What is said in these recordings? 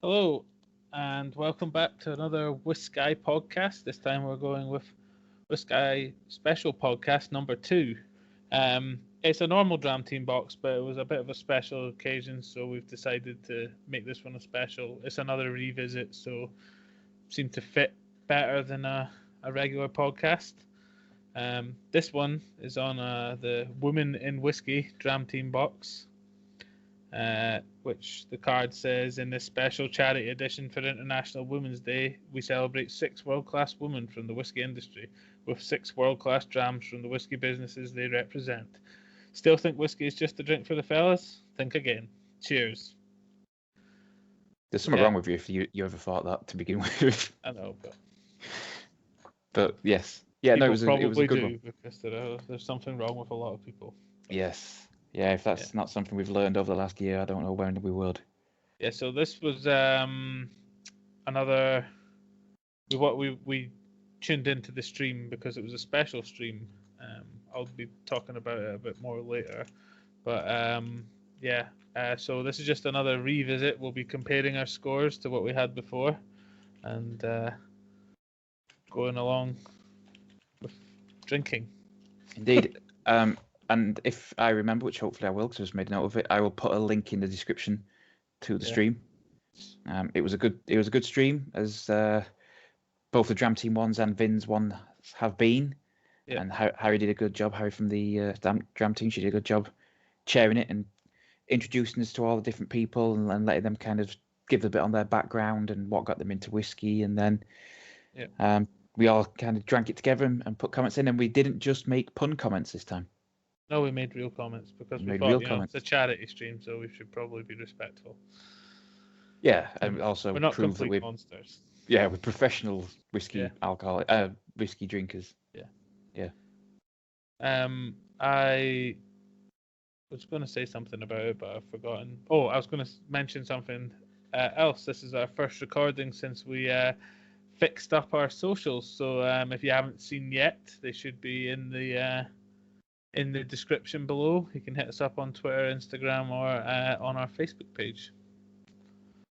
Hello, and welcome back to another WhiskAYE podcast. This time we're going with WhiskAYE special podcast number two. It's a normal Dram Team box, but it was a bit of a special occasion, so we've decided to make this one a special. It's another revisit, so seemed to fit better than a regular podcast. This one is on the Women in Whiskey Dram Team box. Which the card says in this special charity edition for International Women's Day, we celebrate 6 world-class women from the whisky industry with 6 world-class drams from the whisky businesses they represent. Still think whiskey is just a drink for the fellas? Think again. Cheers. There's something Yeah, wrong with you if you ever thought that to begin with. I know, but But yes, yeah, no, people it was a probably good one. do because there's something wrong with a lot of people. Yes, yeah. If that's not something we've learned over the last year, I don't know when we would. Yeah, so this was another we tuned into the stream because it was a special stream. I'll be talking about it a bit more later, but yeah. So this is just another revisit. We'll be comparing our scores to what we had before, and going along with drinking. Indeed. And if I remember, which hopefully I will, because I just made a note of it, I will put a link in the description to the stream. It was a good stream, as both the Dram Team ones and Vin's one have been. Yeah. And Harry did a good job. Harry from the Dram Team, she did a good job chairing it and introducing us to all the different people and letting them kind of give a bit on their background and what got them into whiskey. And then we all kind of drank it together and put comments in. And we didn't just make pun comments this time. No, we made real comments because we thought, it's a charity stream, so we should probably be respectful. Yeah, and also we're not prove that we're monsters. Yeah, we're professional whiskey whiskey drinkers. Yeah. I was going to say something about it, but I've forgotten. Oh, I was going to mention something else. This is our first recording since we fixed up our socials. So if you haven't seen yet, they should be in the description below. You can hit us up on Twitter, Instagram, or on our Facebook page.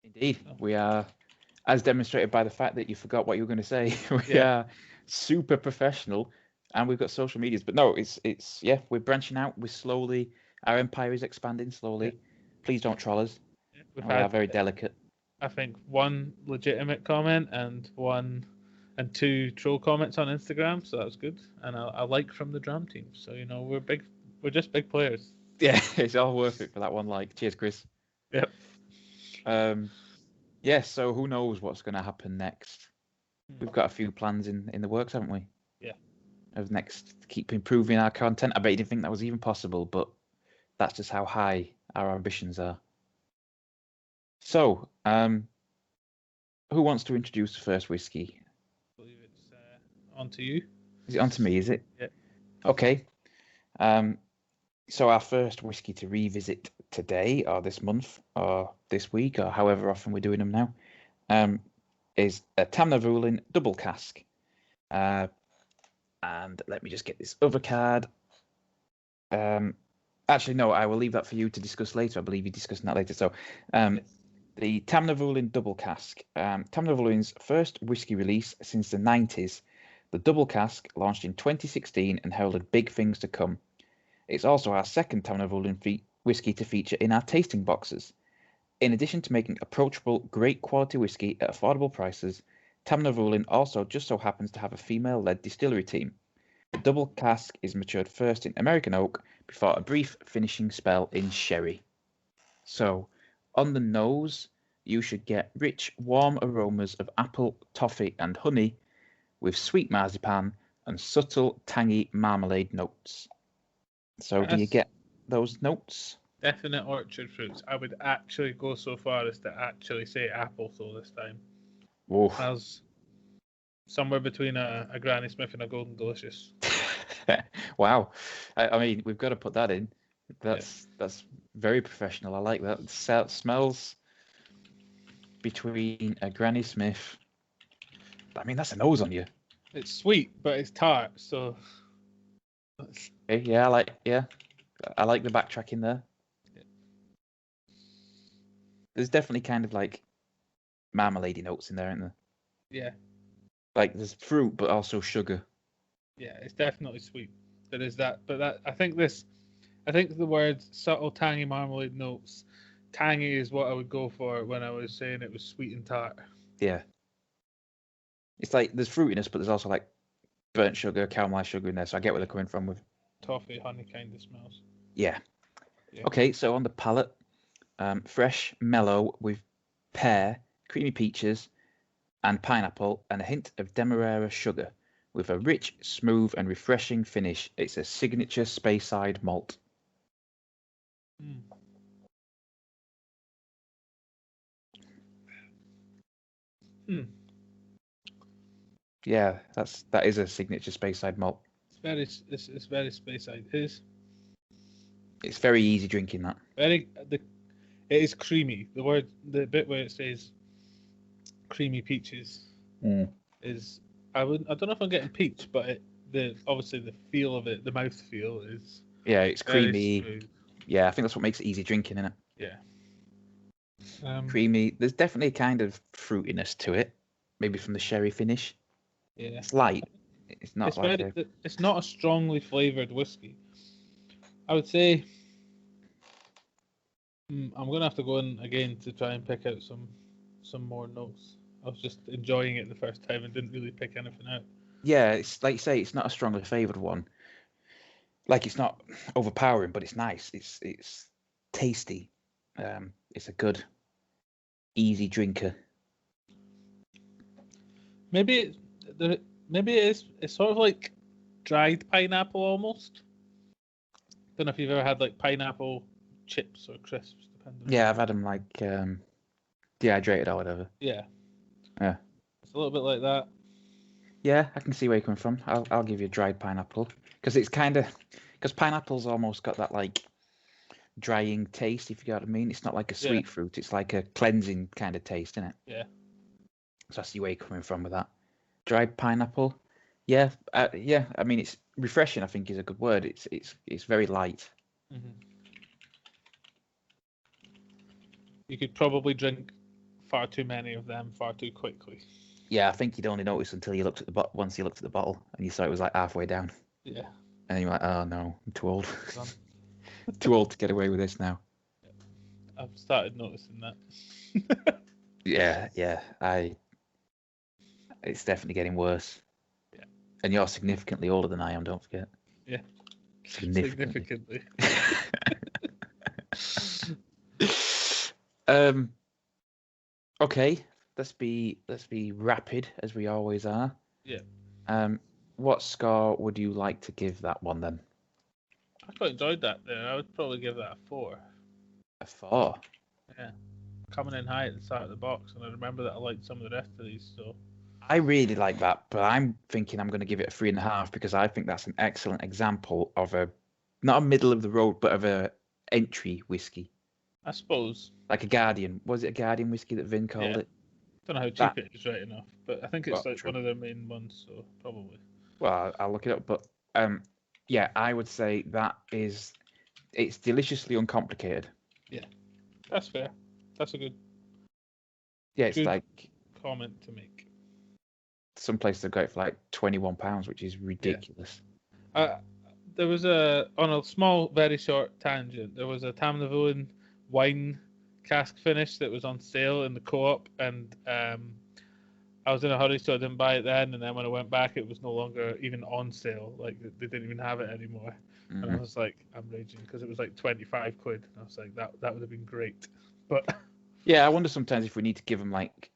Indeed, we are, as demonstrated by the fact that you forgot what you were going to say. We are super professional, and we've got social medias. But no, it's we're branching out. Our empire is expanding slowly. Yeah. Please don't troll us. We are very delicate. I think one legitimate comment and 2 troll comments on Instagram, so that's good. And a like from the Dram Team. So we're just big players. Yeah, it's all worth it for that one like. Cheers, Chris. Yep. Yeah, so who knows what's going to happen next? We've got a few plans in the works, haven't we? Yeah. Of next, keep improving our content. I bet you didn't think that was even possible, but that's just how high our ambitions are. So, who wants to introduce the first whiskey? I believe it's on to you. Is it on to me, is it? Yeah. Okay. So our first whiskey to revisit today, or this month, or this week, or however often we're doing them now, is a Tamnavulin double cask. And let me just get this other card. Actually, no, I will leave that for you to discuss later. I believe you're discussing that later. So, the Tamnavulin double cask. Tamnavulin's first whiskey release since the 90s. The double cask launched in 2016 and heralded big things to come. It's also our second Tamnavulin whiskey to feature in our tasting boxes. In addition to making approachable, great quality whiskey at affordable prices, Tamnavulin also just so happens to have a female-led distillery team. The double cask is matured first in American oak before a brief finishing spell in sherry. So, on the nose, you should get rich, warm aromas of apple, toffee, and honey, with sweet marzipan and subtle, tangy marmalade notes. So, do you get those notes? Definite orchard fruits. I would actually go so far as to actually say apple though this time. Oof. As somewhere between a Granny Smith and a Golden Delicious. Wow. I mean, we've got to put that in. That's very professional. I like that. It smells between a Granny Smith. I mean, that's a nose on you. It's sweet, but it's tart, so... Okay, yeah, I like the backtracking there. Yeah. There's definitely kind of like marmalade notes in there, aren't there? Yeah. Like there's fruit, but also sugar. Yeah, it's definitely sweet. There is that, but I think the word subtle tangy marmalade notes, tangy is what I would go for when I was saying it was sweet and tart. Yeah. It's like there's fruitiness, but there's also like burnt sugar, caramelized sugar in there. So I get where they're coming from with. Toffee, honey kind of smells. Yeah. Yeah. Okay, so on the palate, fresh, mellow with pear, creamy peaches, and pineapple, and a hint of demerara sugar, with a rich, smooth, and refreshing finish. It's a signature Speyside malt. Mm. Hmm. Yeah, that is a signature Speyside malt. It's very Speyside. It's very easy drinking. That It is creamy. The bit where it says creamy peaches is I don't know if I'm getting peach, but obviously the feel of it, the mouth feel is it's creamy. smooth. Yeah, I think that's what makes it easy drinking, isn't it? Yeah. Creamy. There's definitely a kind of fruitiness to it, maybe from the sherry finish. Yeah. It's light. It's not it's not a strongly flavored whiskey. I would say I'm gonna have to go in again to try and pick out some more notes. I was just enjoying it the first time and didn't really pick anything out. Yeah, it's like you say, it's not a strongly flavoured one. Like it's not overpowering, but it's nice. It's tasty. It's a good, easy drinker. Maybe it's sort of like dried pineapple almost. Don't know if you've ever had like pineapple chips or crisps, depending. Yeah, I've had them like dehydrated or whatever. Yeah. Yeah. It's a little bit like that. Yeah, I can see where you're coming from. I'll give you dried pineapple because pineapple's almost got that like drying taste, if you get what I mean. It's not like a sweet fruit. It's like a cleansing kind of taste, isn't it? Yeah. So I see where you're coming from with that. Dried pineapple. Yeah, yeah. I mean, it's refreshing. I think is a good word. It's very light. Mm-hmm. You could probably drink far too many of them far too quickly. Yeah, I think you'd only notice until you looked at the once you looked at the bottle and you saw it was like halfway down. Yeah. And you're like, oh no, I'm too old. Too old to get away with this now. I've started noticing that. Yeah. It's definitely getting worse. Yeah. And you're significantly older than I am, don't forget. Yeah. Significantly. Okay, let's be rapid as we always are. Yeah. What score would you like to give that one then? I quite enjoyed that there. I would probably give that a 4. A 4? Yeah. Coming in high at the start of the box, and I remember that I liked some of the rest of these, so I really like that, but I'm thinking I'm going to give it a 3.5 because I think that's an excellent example of not a middle of the road, but of a entry whiskey. I suppose. Like a Guardian. Was it a Guardian whiskey that Vin called it? Don't know how cheap it is right enough, but I think it's true. one of their main ones, so probably. Well, I'll look it up, but yeah, I would say it's deliciously uncomplicated. Yeah, that's fair. That's a good. Yeah, it's good like comment to make. Some places have got it for like £21, which is ridiculous. There was on a small, very short tangent. There was a Tamnavulin wine cask finish that was on sale in the co-op, and I was in a hurry, so I didn't buy it then. And then when I went back, it was no longer even on sale. Like they didn't even have it anymore. Mm-hmm. And I was like, I'm raging because it was like 25 quid. And I was like, that would have been great. But yeah, I wonder sometimes if we need to give them like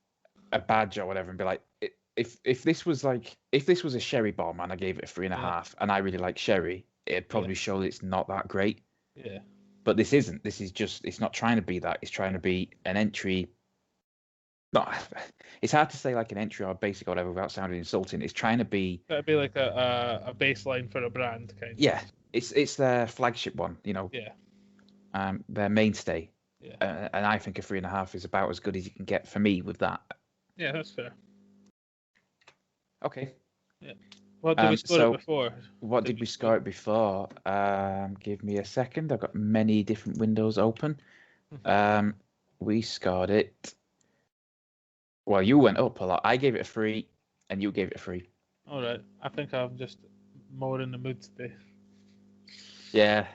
a badge or whatever and be like, if this was a sherry bomb and I gave it a 3.5 and I really like sherry, it'd probably show that it's not that great. Yeah. But this isn't. This is just. It's not trying to be that. It's trying to be an entry. Not. It's hard to say like an entry or a basic or whatever without sounding insulting. It's trying to be. That'd be like a baseline for a brand kind of. Yeah, it's their flagship one. You know. Yeah. Their mainstay. Yeah. And I think a 3.5 is about as good as you can get for me with that. Yeah, that's fair. Okay. Yeah. What did we score it before? What did we score it before? Give me a second. I've got many different windows open. We scored it Well, you went up a lot. I gave it a 3, and you gave it a 3. All right. I think I'm just more in the mood today. Yeah.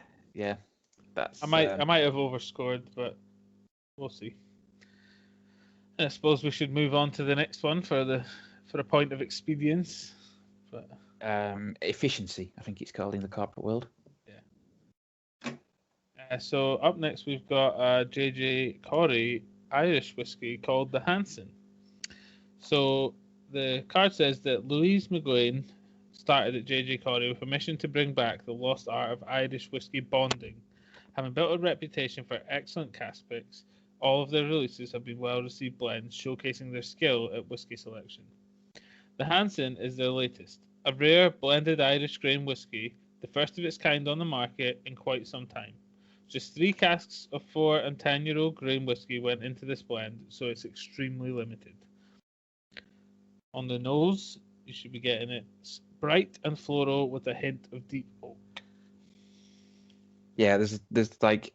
That's. I might have overscored, but we'll see. I suppose we should move on to the next one for a point of experience. But efficiency, I think it's called in the corporate world. Yeah. So up next we've got JJ Corey Irish whiskey called the Hansen. So the card says that Louise McGuane started at JJ Corey with a mission to bring back the lost art of Irish whiskey bonding. Having built a reputation for excellent cask picks, all of their releases have been well-received blends showcasing their skill at whiskey selection. The Hansen is their latest, a rare blended Irish grain whiskey, the first of its kind on the market in quite some time. Just 3 casks of 4 and 10-year-old grain whiskey went into this blend, so it's extremely limited. On the nose, you should be getting it bright and floral with a hint of deep oak. Yeah, there's like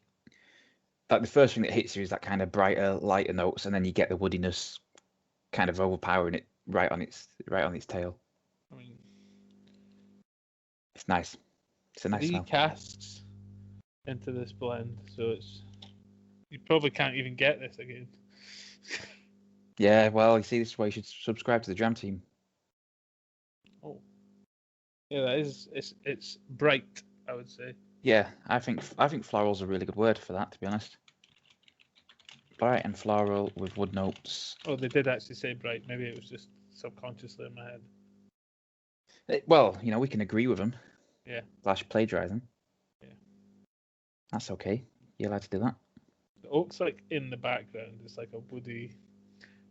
the first thing that hits you is that kind of brighter, lighter notes, and then you get the woodiness kind of overpowering it right on its tail. I mean, it's nice. It's a nice 3 smell. casks into this blend, so you probably can't even get this again. Yeah, well, you see, this is why you should subscribe to the Dram Team. Oh, yeah, that is. It's bright, I would say. Yeah, I think floral's a really good word for that, to be honest. Bright and floral with wood notes. Oh, they did actually say bright. Maybe it was just subconsciously in my head. Well, we can agree with them. Yeah. / plagiarise them. Yeah. That's okay. You're allowed to do that. The oak's like in the background. It's like a woody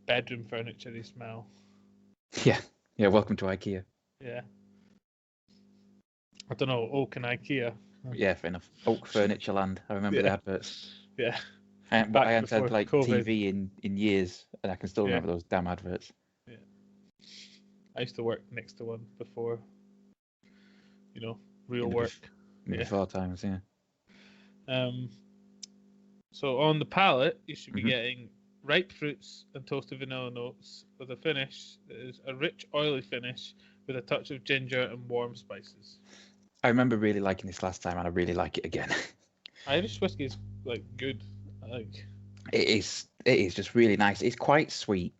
bedroom furniture-y smell. Yeah. Yeah, welcome to IKEA. Yeah. I don't know, oak and IKEA. Yeah, fair enough. Oak Furniture Land. I remember the adverts. Yeah. I haven't had like COVID. TV in years, and I can still remember those damn adverts. Yeah. I used to work next to one before, real work. Before times, yeah. So on the palate, you should be getting ripe fruits and toasted vanilla notes with a finish that is a rich, oily finish with a touch of ginger and warm spices. I remember really liking this last time, and I really like it again. Irish whiskey is like good. I think it is just really nice. It's quite sweet,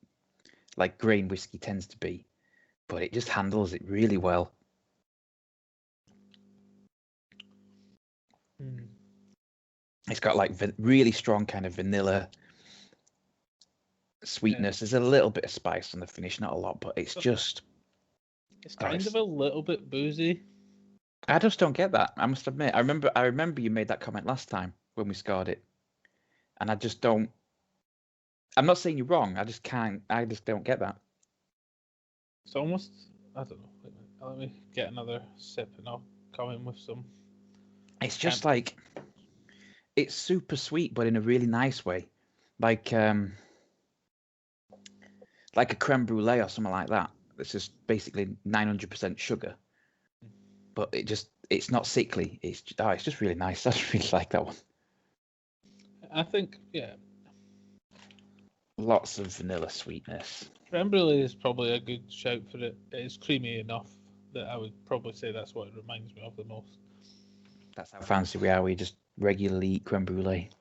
like grain whiskey tends to be, but it just handles it really well. It's got like really strong kind of vanilla sweetness. There's a little bit of spice on the finish, not a lot, but it's just... It's kind of a little bit boozy. I just don't get that, I must admit. I remember you made that comment last time when we scored it. And I just don't... I'm not saying you're wrong, I just don't get that. It's almost... I don't know. Let me get another sip and I'll come in with some... It's just like... It's super sweet, but in a really nice way. Like a creme brulee or something like that. It's just basically 900% sugar. But it's not sickly. It's just really nice. I just really like that one. I think, yeah. Lots of vanilla sweetness. Creme brulee is probably a good shout for it. It's creamy enough that I would probably say that's what it reminds me of the most. That's how fancy we are. We just regularly eat creme brulee.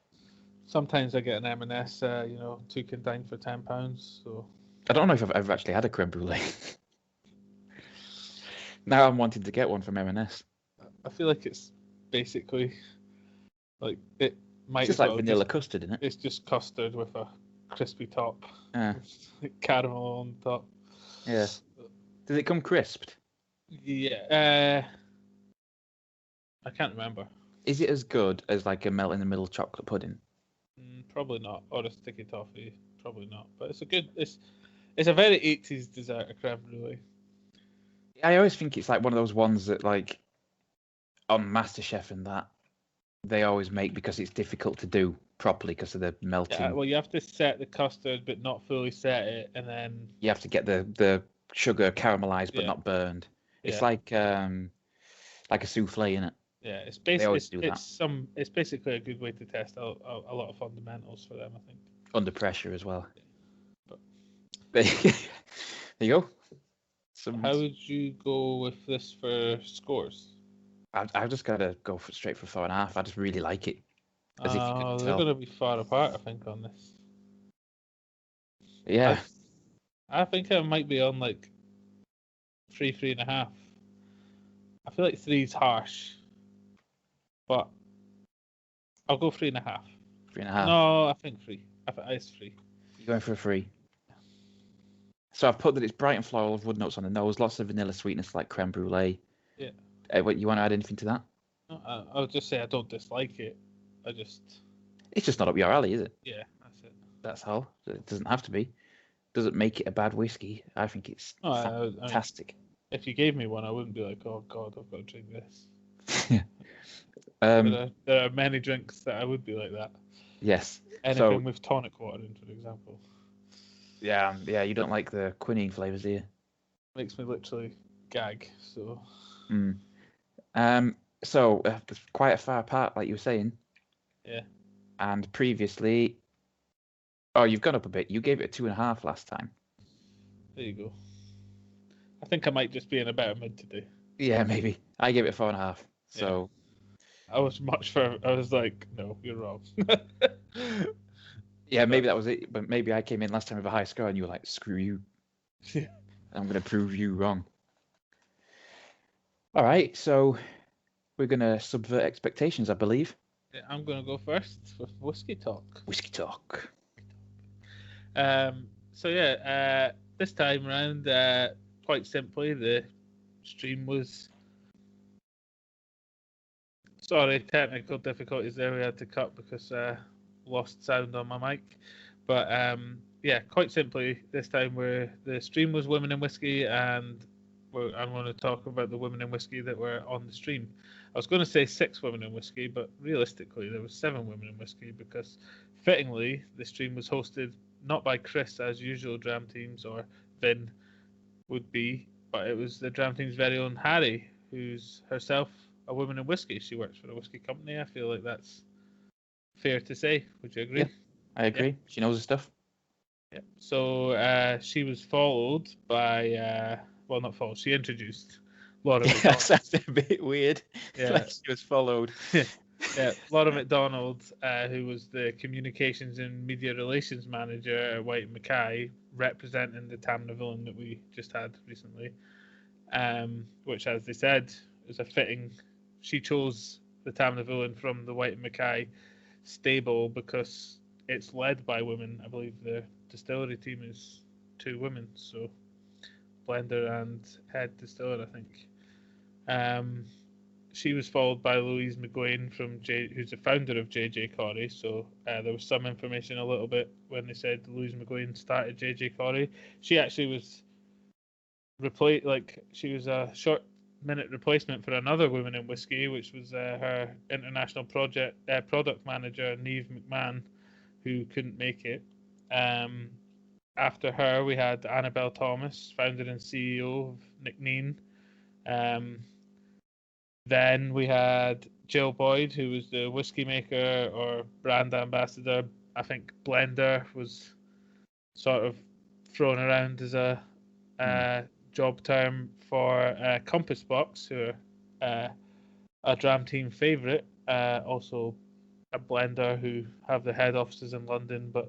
Sometimes I get an M&S, 2 can dine for £10. So I don't know if I've ever actually had a creme brulee. Now I'm wanting to get one from M&S. I feel like it's basically like it might. It's just like vanilla custard, isn't it? It's just custard with a crispy top. Yeah. Caramel on top. Yeah. Does it come crisped? Yeah. I can't remember. Is it as good as like a melt in the middle chocolate pudding? Probably not, or a sticky toffee. Probably not. But it's a good. It's a very 80s dessert, a creme brulee. I always think it's like one of those ones that like on MasterChef and that they always make because it's difficult to do properly because of the melting. Yeah, well, you have to set the custard but not fully set it, and then you have to get the sugar caramelized but not burned. It's like a souffle, isn't it? Yeah, it's basically a good way to test a lot of fundamentals for them, I think. Under pressure as well. Yeah. There you go. How would you go with this for scores? I've just got to go straight for 4.5. I just really like it. As if you couldn't They're tell. going to be far apart, I think, on this. Yeah. I think I might be on like 3.5. I feel like 3's harsh, but I'll go 3.5. 3.5. No, I think 3. I think it's 3. You're going for a 3. So I've put that it's bright and floral with wood notes on the nose, lots of vanilla sweetness like creme brulee. Yeah. What, you want to add anything to that? No, I'll just say I don't dislike it. It's just not up your alley, is it? Yeah, that's it. That's all. It doesn't have to be. Doesn't make it a bad whiskey. I think it's fantastic. I mean, if you gave me one, I wouldn't be like, oh God, I've got to drink this. There are many drinks that I would be like that. Yes. Anything with tonic water in, for example. Yeah. You don't like the quinine flavors, do you? Makes me literally gag. So. So quite a far apart, like you were saying. Yeah. And previously, you've gone up a bit. You gave it a 2.5 last time. There you go. I think I might just be in a better mood today. Yeah, maybe. I gave it a 4.5. So. I was I was like, no, you're wrong. Yeah, maybe that was it. But maybe I came in last time with a high score and you were like, screw you. Yeah. I'm going to prove you wrong. All right, so we're going to subvert expectations, I believe. Yeah, I'm going to go first with Whisky Talk. Whisky Talk. So yeah, this time around, quite simply, the stream was... Sorry, technical difficulties there. We had to cut because lost sound on my mic. But yeah, quite simply, this time the stream was Women in Whiskey, and I'm going to talk about the women in whiskey that were on the stream. I was going to say 6 women in whiskey, but realistically, there was 7 women in whiskey because, fittingly, the stream was hosted not by Chris as usual Dram Teams or Vin would be, but it was the Dram Team's very own Harry, who's herself a woman in whiskey. She works for a whiskey company. I feel like that's fair to say. Would you agree? Yeah, I agree. Yeah. She knows her stuff. Yeah. So she was followed by, well, not followed. She introduced Laura McDonald. That sounds a bit weird. Yeah. Like she was followed. Yeah, Laura McDonald, who was the communications and media relations manager at White & Mackay, representing the Tamnavulin that we just had recently, which, as they said, is a fitting. She chose the Tamnavulin from the White & Mackay stable because it's led by women. I believe the distillery team is 2 women, so blender and head distiller, I think. She was followed by Louise McGuane who's the founder of JJ Corrie. So there was some information a little bit when they said Louise McGuane started JJ Corrie. She actually was she was a short-minute replacement for another woman in whiskey, which was her international product manager, Niamh McMahon, who couldn't make it. After her, we had Annabelle Thomas, founder and CEO of Nick Neen. Then we had Jill Boyd, who was the whiskey maker or brand ambassador. I think blender was sort of thrown around as a job term for Compass Box, who are a Dram Team favourite. Also a blender who have the head offices in London but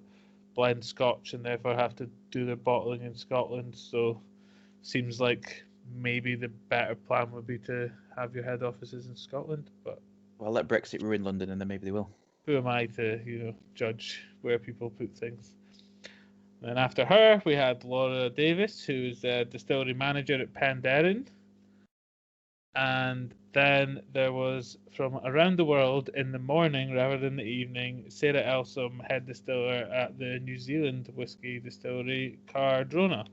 blend Scotch and therefore have to do their bottling in Scotland. So seems like maybe the better plan would be to have your head offices in Scotland, but well, let Brexit ruin London, and then maybe they will. Who am I to, judge where people put things? Then after her, we had Laura Davis, who's a distillery manager at Penderyn, and then there was from around the world in the morning rather than the evening, Sarah Elsom, head distiller at the New Zealand whiskey distillery Cardrona.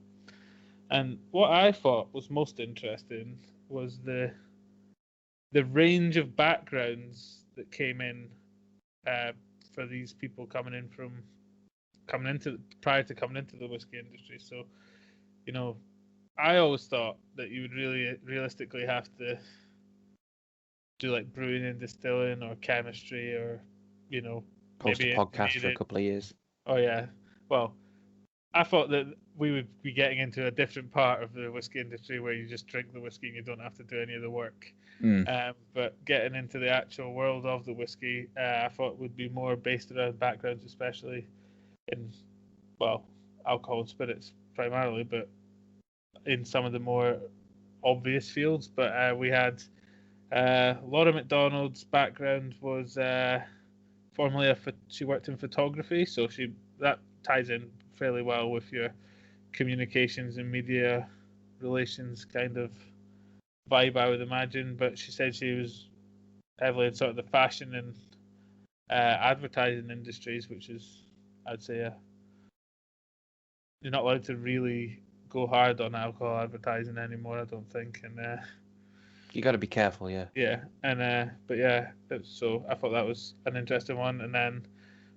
And what I thought was most interesting was the range of backgrounds that came in for these people prior to coming into the whiskey industry. So, I always thought that you would really realistically have to do like brewing and distilling or chemistry or, post maybe a podcast for a couple of years. Oh yeah, well, I thought that we would be getting into a different part of the whiskey industry where you just drink the whiskey and you don't have to do any of the work. But getting into the actual world of the whiskey, I thought would be more based around backgrounds, especially in, well, alcohol and spirits primarily, but in some of the more obvious fields. But we had Laura McDonald's background was formerly she worked in photography, so that ties in fairly well with your communications and media relations kind of vibe, I would imagine. But she said she was heavily in sort of the fashion and advertising industries, which is, I'd say, you're not allowed to really go hard on alcohol advertising anymore, I don't think. And you got to be careful, yeah. Yeah, and but yeah, so I thought that was an interesting one. And then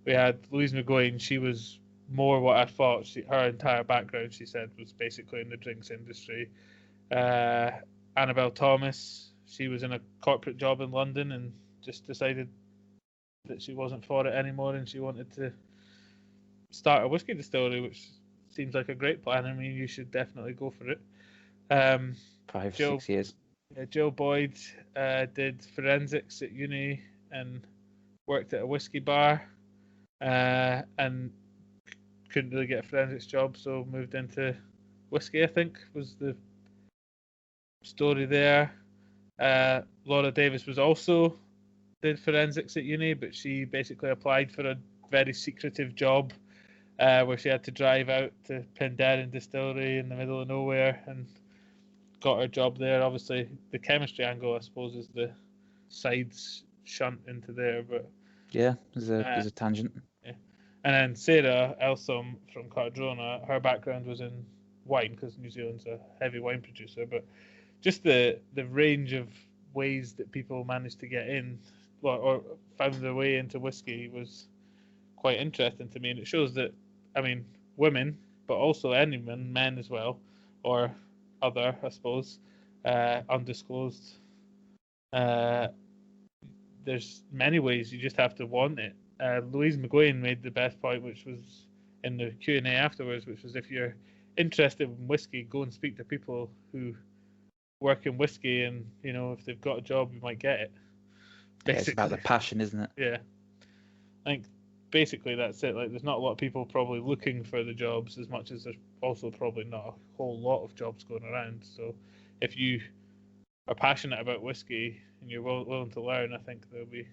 we had Louise McGuane. She was more what I thought. Her entire background, she said, was basically in the drinks industry. Annabelle Thomas, she was in a corporate job in London and just decided that she wasn't for it anymore and she wanted to start a whiskey distillery, which seems like a great plan. I mean, you should definitely go for it. 6 years. Jill Boyd did forensics at uni and worked at a whiskey bar and couldn't really get a forensics job, so moved into whiskey, I think, was the story there. Laura Davis was also did forensics at uni, but she basically applied for a very secretive job where she had to drive out to Penderyn Distillery in the middle of nowhere and got her job there. Obviously, the chemistry angle, I suppose, is the sides shunt into there, but yeah, there's a tangent. Yeah. And then Sarah Elsom from Cardrona, her background was in wine because New Zealand's a heavy wine producer, but just the range of ways that people managed to get in, or found their way into whiskey was quite interesting to me, and it shows that, I mean, women, but also anyone, men as well, or other, I suppose, undisclosed. There's many ways. You just have to want it. Louise McGuane made the best point, which was in the Q&A afterwards, which was if you're interested in whiskey, go and speak to people who work in whiskey, and if they've got a job, you might get it. Yeah, it's about the passion, isn't it? Yeah, I think basically that's it. Like, there's not a lot of people probably looking for the jobs as much as there's also probably not a whole lot of jobs going around. So if you are passionate about whiskey and you're willing to learn, I think they'll be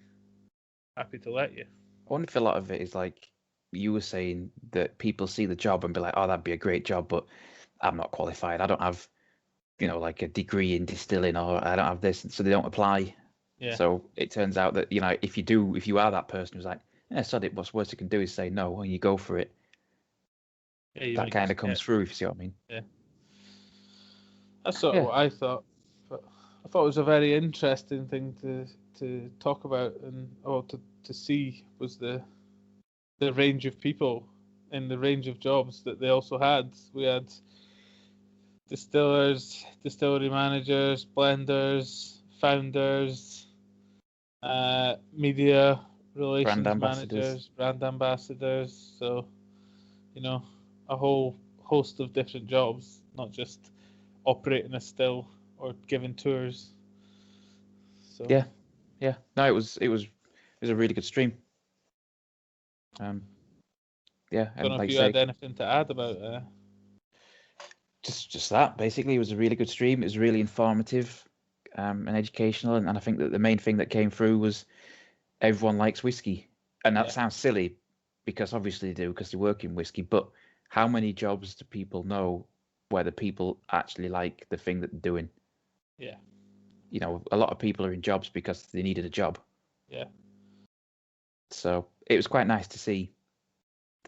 happy to let you. I wonder if a lot of it is like you were saying, that people see the job and be like, oh, that'd be a great job, but I'm not qualified. I don't have, like a degree in distilling, or I don't have this, so they don't apply. Yeah. So it turns out that, if you are that person who's like, yeah, sod it, what's worse you can do is say no, and you go for it. Yeah, that kind of comes through, if you see what I mean. Yeah. That's sort of what I thought. But I thought it was a very interesting thing to talk about and to see was the range of people and the range of jobs that they also had. We had distillers, distillery managers, blenders, founders, media relations managers, brand ambassadors. So, a whole host of different jobs, not just operating a still or giving tours. So yeah. No, it was a really good stream. Yeah, I don't know if you had anything to add about just that. Basically, it was a really good stream. It was really informative and educational, and I think that the main thing that came through was everyone likes whiskey, and that sounds silly because obviously they do because they work in whiskey. But how many jobs do people know where the people actually like the thing that they're doing? Yeah. A lot of people are in jobs because they needed a job. Yeah. So it was quite nice to see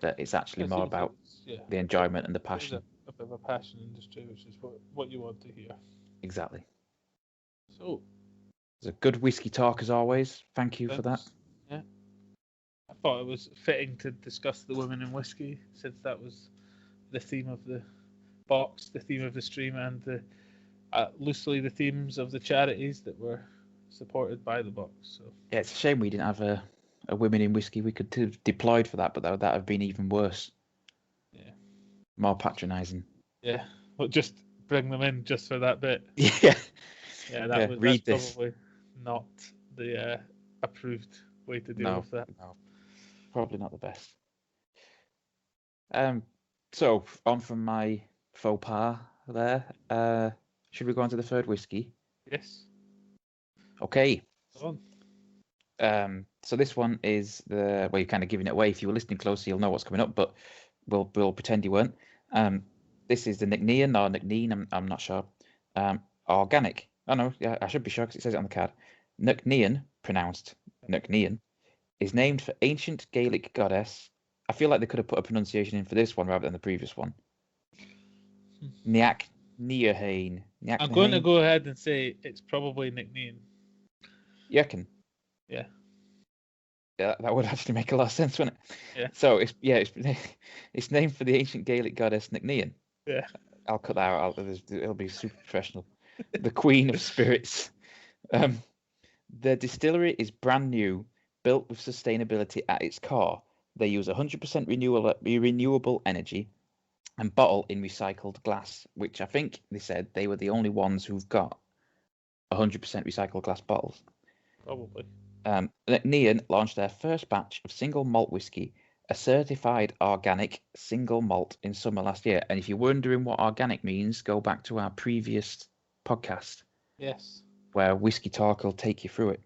that it's actually more about the enjoyment and the passion. A bit of a passion industry, which is what you want to hear. Exactly. So it's a good whiskey talk as always. Thank you for that. Yeah. I thought it was fitting to discuss the women in whiskey, since that was the theme of the box, the theme of the stream, and loosely the themes of the charities that were supported by the box. So yeah, it's a shame we didn't have a women in whiskey. We could have deployed for that, but that would have been even worse. Yeah. More patronising. Yeah, but just bring them in just for that bit. Yeah. Yeah, Yeah, that's read this. probably not the approved way to deal with that. No, probably not the best. So on from my faux pas there. Should we go on to the third whiskey? Yes. Okay. Go on. So this one is well, you're kind of giving it away. If you were listening closely, you'll know what's coming up, but we'll pretend you weren't. This is the Nicnean or Nicneen, I'm not sure. Organic. Oh no, yeah, I should be sure because it says it on the card. Nicnean, pronounced Nicnean, is named for ancient Gaelic goddess. I feel like they could have put a pronunciation in for this one rather than the previous one. Niach Neahane. I'm going to go ahead and say it's probably Nicnean. You reckon? Yeah. Yeah, that would actually make a lot of sense, wouldn't it? Yeah. So it's named for the ancient Gaelic goddess Nicnean. Yeah. I'll cut that out. It'll be super professional. The Queen of Spirits. The distillery is brand new, built with sustainability at its core. They use 100% renewable energy and bottle in recycled glass, which I think they said they were the only ones who've got 100% recycled glass bottles. Probably. Neon launched their first batch of single malt whiskey, a certified organic single malt, in summer last year. And if you're wondering what organic means, go back to our previous podcast. Yes. Where Whisky Talk will take you through it.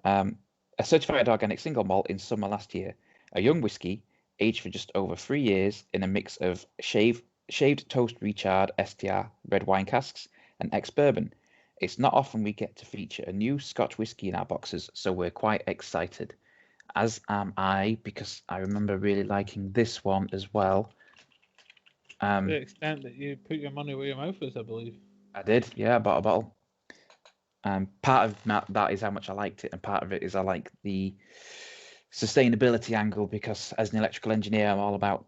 A certified organic single malt in summer last year. A young whiskey, aged for just over 3 years in a mix of shaved toast recharred STR red wine casks and ex-bourbon. It's not often we get to feature a new Scotch whiskey in our boxes, so we're quite excited. As am I, because I remember really liking this one as well. To the extent that you put your money where your mouth is, I believe. I did, yeah, I bought a bottle. Part of that is how much I liked it, and part of it is I like the sustainability angle, because as an electrical engineer, I'm all about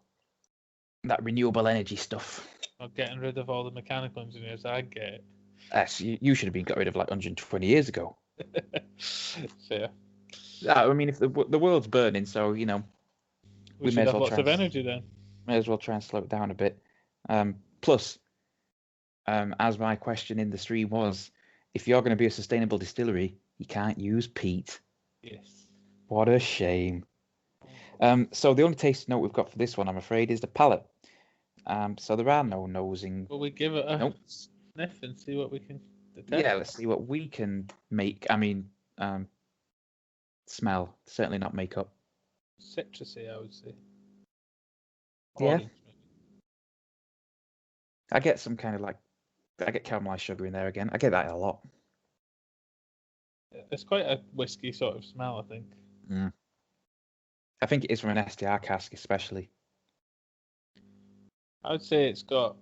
that renewable energy stuff. Not getting rid of all the mechanical engineers, I get it. You should have been got rid of like 120 years ago. Fair. I mean, if the world's burning, so we may as well lots of energy then. May as well try and slow it down a bit. Plus, as my question in the stream was, if you're going to be a sustainable distillery, you can't use peat. Yes. What a shame. So the only taste note we've got for this one, I'm afraid, is the palate. So there are no nosing. Will we give it a sniff and see what we can detect? Yeah, let's see what we can make. I mean, smell. Certainly not makeup. Citrusy, I would say. Yeah. Orange, I get some kind of I get caramelized sugar in there again. I get that a lot. It's quite a whiskey sort of smell, I think. I think it is from an STR cask, especially. I would say it's got,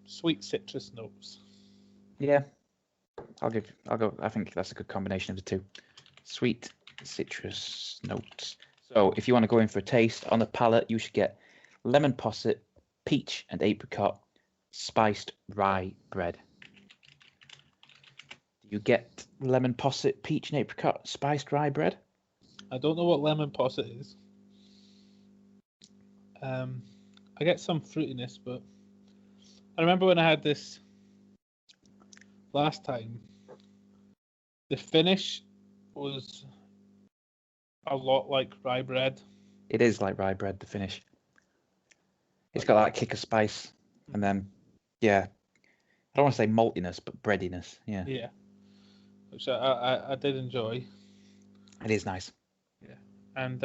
sweet citrus notes. Yeah, I'll go. I think that's a good combination of the two. Sweet citrus notes. So if you want to go in for a taste on the palate, you should get lemon posset, peach and apricot, spiced rye bread. Do you get lemon posset, peach and apricot, spiced rye bread? I don't know what lemon posset is. I get some fruitiness, but I remember when I had this last time, the finish was a lot like rye bread. It is like rye bread, the finish. It's got that kick of spice, and then, I don't want to say maltiness, but breadiness, yeah. Yeah, which I did enjoy. It is nice. Yeah, and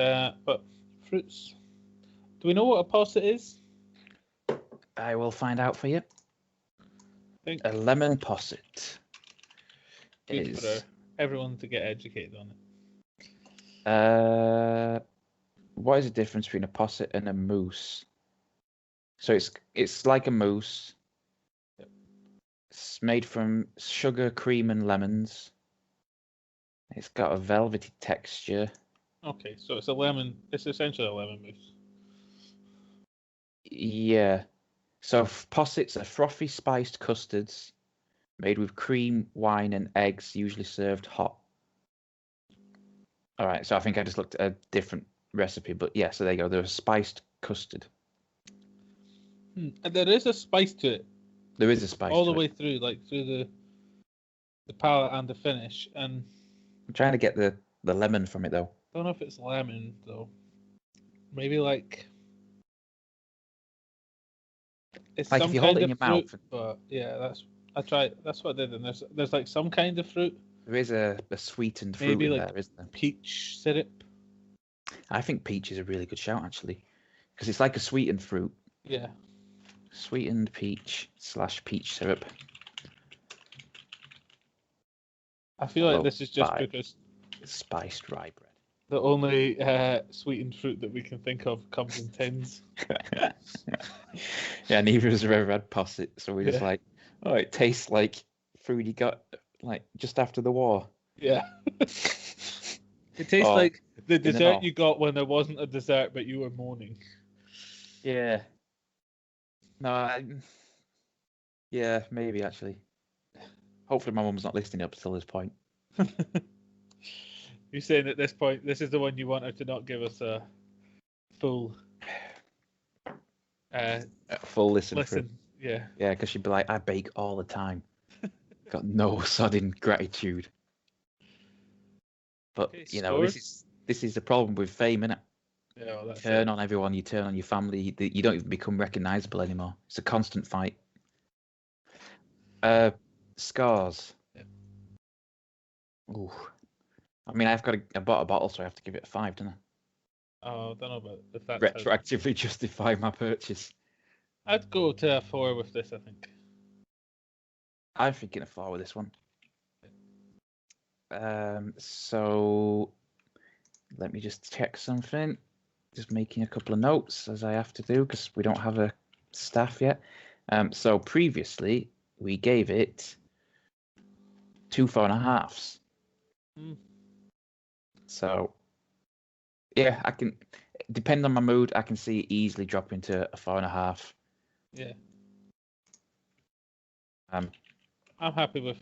but fruits. Do we know what a posset is? I will find out for you. A lemon posset is for everyone to get educated on it. What is the difference between a posset and a mousse? So it's like a mousse. Yep. It's made from sugar, cream, and lemons. It's got a velvety texture. Okay, so it's a lemon. It's essentially a lemon mousse. Yeah. So possets are frothy spiced custards made with cream, wine, and eggs, usually served hot. All right, so I think I just looked at a different recipe, but yeah, so there you go. They're spiced custard. And there is a spice to it. There is a spice all the to way it. through, like through the palate and the finish. And I'm trying to get the lemon from it though. I don't know if it's lemon though. Maybe like it's Like some if you hold kind it in of your fruit, mouth. but yeah, that's what I did. And there's like some kind of fruit. There is a sweetened fruit Maybe in like there, isn't there? peach syrup. I think peach is a really good shout actually, because it's like a sweetened fruit. Yeah. Sweetened peach / peach syrup. I feel like this is just by because spiced rye bread. the only sweetened fruit that we can think of comes in tins. Yeah, neither of us have ever had posset, so we're just like, oh, it tastes like food you got like just after the war. Yeah. It tastes Oh, like the in and dessert off. you got when there wasn't a dessert, but you were moaning. Yeah. No, yeah, maybe actually. Hopefully my mum's not listening up till this point. You're saying at this point, this is the one you want her to not give us a full Full listen. Yeah. Yeah, because she'd be like, I bake all the time. Got no sodden gratitude. But Okay, you know, scores? this is the problem with fame, innit? Yeah, well, that's Turn on everyone, you turn on your family, you don't even become recognizable anymore. It's a constant fight. Scars. Yeah. Ooh. I mean, I bought a bottle, so I have to give it a 5, don't I? Oh, I don't know about if that's Retroactively justify my purchase. I'd go to a 4 with this, I think. I'm thinking a 4 with this one. So let me just check something. Just making a couple of notes as I have to do because we don't have a staff yet. So previously we gave it 2 4.5s. So yeah, I can, depending on my mood, I can see it easily dropping to a 4.5. Yeah. I'm happy with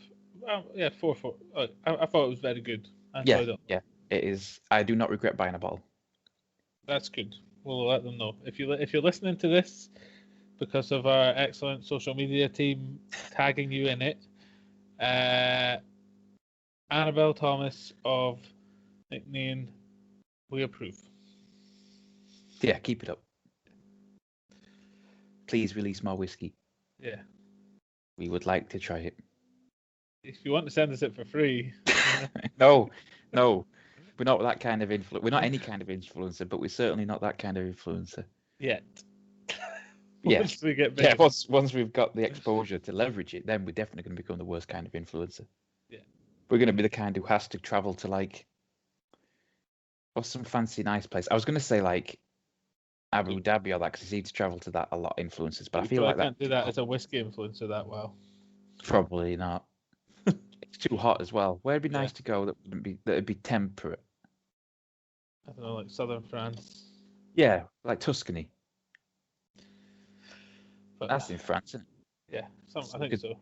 4. I thought it was very good. I yeah, enjoyed it. Yeah, it is. I do not regret buying a bottle. That's good. We'll let them know if you're listening to this because of our excellent social media team tagging you in it. Annabelle Thomas of Nickname, we approve. Yeah, keep it up. Please release more whiskey. Yeah. We would like to try it. If you want to send us it for free. No. We're not that kind of influencer. We're not any kind of influencer, but we're certainly not that kind of influencer. Yet. Once we get big. Yeah, once we've got the exposure to leverage it, then we're definitely going to become the worst kind of influencer. Yeah. We're going to be the kind who has to travel to like, or some fancy nice place. I was going to say like Abu Dhabi or that because you need to travel to that a lot, influencers. But I feel like can't do that as a whiskey influencer that well. Probably not. It's too hot as well. Where'd be nice to go that'd be temperate? I don't know, like southern France. Yeah, like Tuscany. But that's in France, isn't it? Yeah, I think so.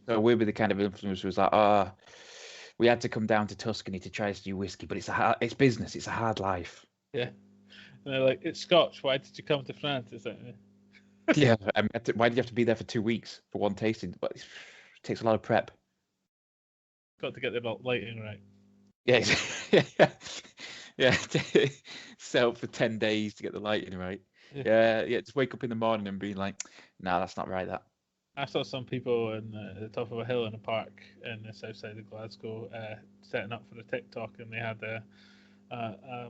So we'll be the kind of influencer who's like, we had to come down to Tuscany to try this new whiskey, but it's business. It's a hard life. Yeah. And they're like, it's Scotch. Why did you come to France? It's like, yeah. Why did you have to be there for 2 weeks for one tasting? But it takes a lot of prep. Got to get the lighting right. Yeah. Yeah. Set up for 10 days to get the lighting right. Yeah. Just wake up in the morning and be like, nah, that's not right. That. I saw some people in the top of a hill in a park in the south side of Glasgow setting up for the TikTok, and they had a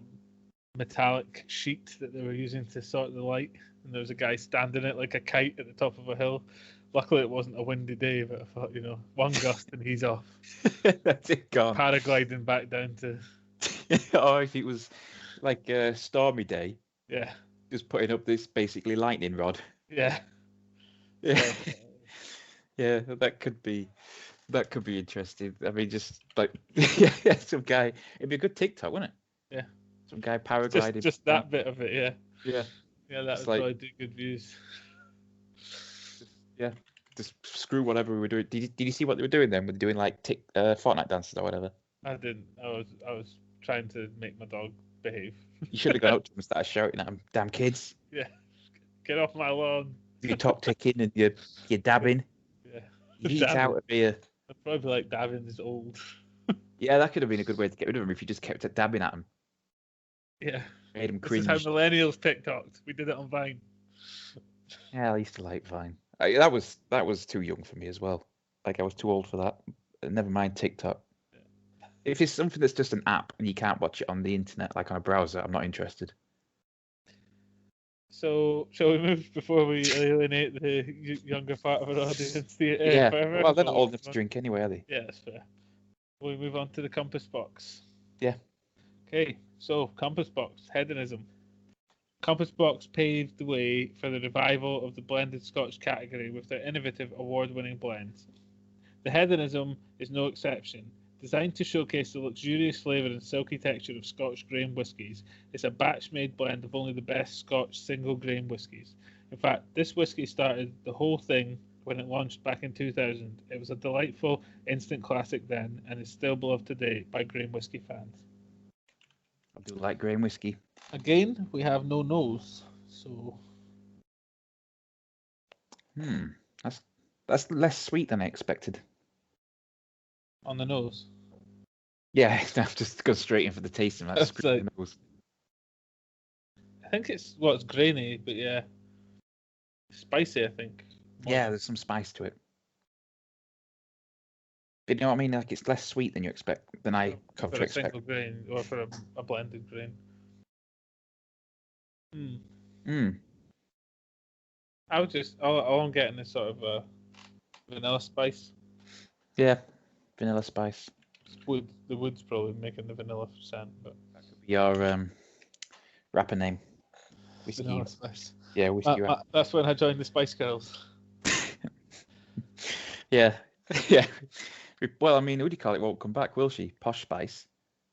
metallic sheet that they were using to sort the light, and there was a guy standing it like a kite at the top of a hill. Luckily it wasn't a windy day, but I thought, one gust and he's off. That's it, gone. Paragliding back down to or if it was like a stormy day, just putting up this basically lightning rod. Yeah. That could be interesting. I mean, just like some guy. It'd be a good TikTok, wouldn't it? Yeah. Some guy paragliding. Just that bit of it, yeah. That would probably do good views. Just screw whatever we were doing. Did you see what they were doing then? Were they doing like Fortnite dances or whatever? I didn't. I was trying to make my dog behave. You should have gone up to him and started shouting at him. Damn kids. Yeah. Get off my lawn. You talk ticking and you're dabbing. Yeah. You eat out of beer. I'd probably like dabbing is old. Yeah, that could have been a good way to get rid of him if you just kept dabbing at him. Yeah. Made him This cringe. is how millennials TikToked. We did it on Vine. Yeah, I used to like Vine. That was too young for me as well. Like I was too old for that. Never mind TikTok. If it's something that's just an app and you can't watch it on the internet, like on a browser, I'm not interested. So, shall we move before we alienate the younger part of our audience? Yeah. Forever? Well, they're not old enough to drink anyway, are they? Yeah, that's fair. We move on to the compass box. Yeah. Okay, so compass box, hedonism. Compass box paved the way for the revival of the blended Scotch category with their innovative award-winning blends. The hedonism is no exception. Designed to showcase the luxurious flavour and silky texture of Scotch grain whiskies, it's a batch-made blend of only the best Scotch single-grain whiskies. In fact, this whisky started the whole thing when it launched back in 2000. It was a delightful instant classic then, and is still beloved today by grain whisky fans. I do like grain whiskey. Again, we have no nose, so That's less sweet than I expected. on the nose. Yeah, I've just gone straight in for the tasting. That's Like, the nose. I think it's grainy, but yeah, spicy. I think. Yeah, there's some spice to it. But you know what I mean? Like it's less sweet than you expect, than I come for to a expect. single grain or for a blended grain. I would just all I'm getting is sort of vanilla spice. Yeah, vanilla spice. The wood's probably making the vanilla scent, but That could be our rapper name. Whiskey. vanilla spice. Yeah, whiskey. That's when I joined the Spice Girls. Yeah, yeah. Well, I mean, who do you call it? Won't come back, will she? Posh Spice.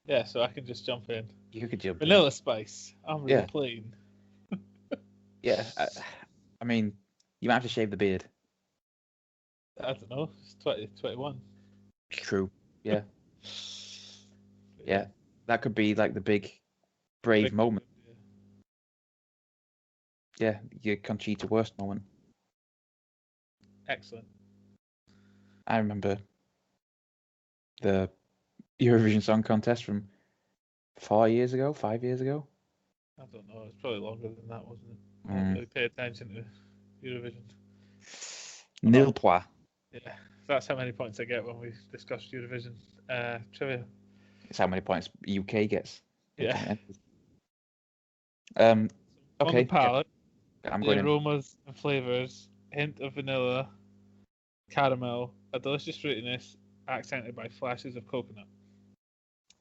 Yeah, so I can just jump in. You could jump Vanilla in. spice. I'm really plain. Yeah, I mean, you might have to shave the beard. I don't know. It's 2021. True. Yeah. Yeah. That could be like the big brave moment. Yeah, your Conchita Wurst moment. Excellent. I remember the Eurovision Song Contest from 5 years ago. I don't know. It's probably longer than that, wasn't it? I don't really pay attention to Eurovision. Nil point. Yeah, that's how many points I get when we discuss Eurovision trivia. It's how many points UK gets. Yeah. Okay. On the palate, I'm the going aromas and flavours, hint of vanilla, caramel, a delicious fruitiness, accented by flashes of coconut.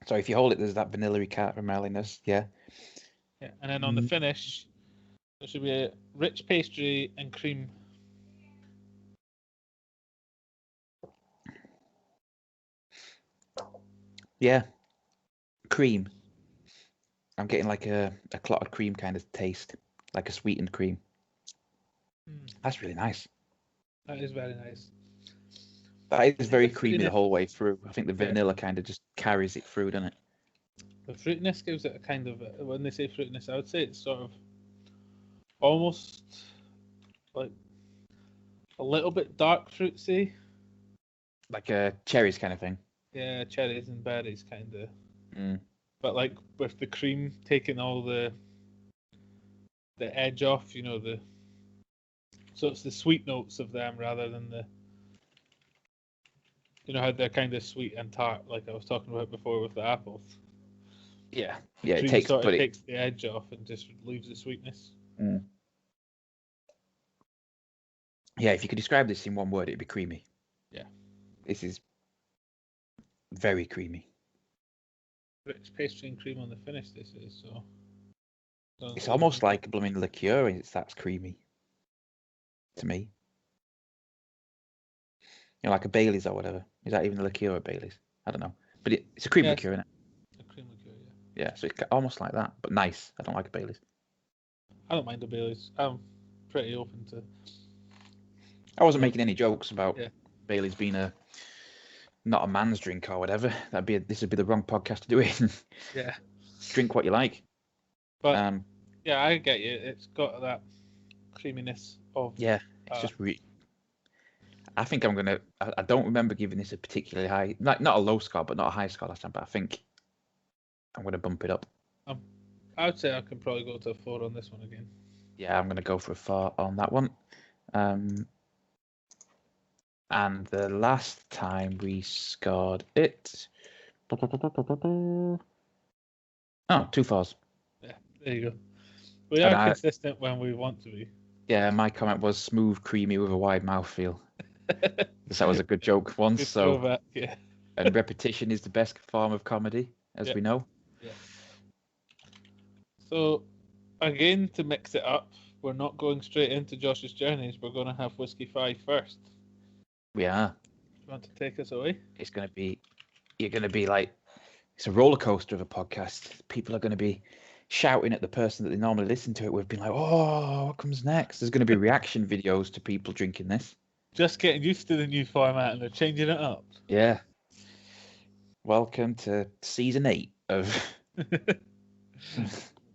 So if you hold it, there's that vanilla carameliness. Yeah. Yeah, and then on the finish, there should be a rich pastry and cream. Yeah. Cream. I'm getting like a clotted cream kind of taste, like a sweetened cream. That's really nice. That is very nice. That is very creamy the whole way through. I think the vanilla kind of just carries it through, doesn't it? The fruitiness gives it a kind of, when they say fruitiness, I would say it's sort of almost like a little bit dark fruitsy. Like a cherries kind of thing. Yeah, cherries and berries kind of. Mm. But like with the cream taking all the edge off, so it's the sweet notes of them rather than how they're kind of sweet and tart, like I was talking about before with the apples. Yeah, yeah, it takes the edge off and just leaves the sweetness. Yeah, if you could describe this in one word, it'd be creamy. Yeah. This is very creamy. Rich pastry and cream on the finish, this is, so... It's almost like a blooming liqueur, and that's creamy. To me. Like a Bailey's or whatever. Is that even a liqueur or Bailey's? I don't know. But it's a cream liqueur, isn't it? A cream liqueur, yeah. Yeah, so it's almost like that, but nice. I don't like a Bailey's. I don't mind a Bailey's. I'm pretty open to... I wasn't making any jokes about Bailey's being not a man's drink or whatever. This would be the wrong podcast to do it. Yeah. Drink what you like. But yeah, I get you. It's got that creaminess of. Yeah, it's just I think I'm gonna. I don't remember giving this a particularly high, not a low score, but not a high score last time. But I think I'm gonna bump it up. I would say I can probably go to a 4 on this one again. Yeah, I'm gonna go for a 4 on that one. And the last time we scored it, oh, 2 4s. Yeah, there you go. We are consistent when we want to be. Yeah, my comment was smooth, creamy with a wide mouthfeel. That was a good joke once. Good so, throwback, yeah. And repetition is the best form of comedy, as we know. Yeah. So, again, to mix it up, we're not going straight into Josh's journeys. We're going to have WhiskayEYE first. We are. Do you want to take us away? It's going to be, you're going to be like, it's a roller coaster of a podcast. People are going to be shouting at the person that they normally listen to it with, being like, oh, what comes next? There's going to be reaction videos to people drinking this. Just getting used to the new format and they're changing it up. Yeah. Welcome to season 8 of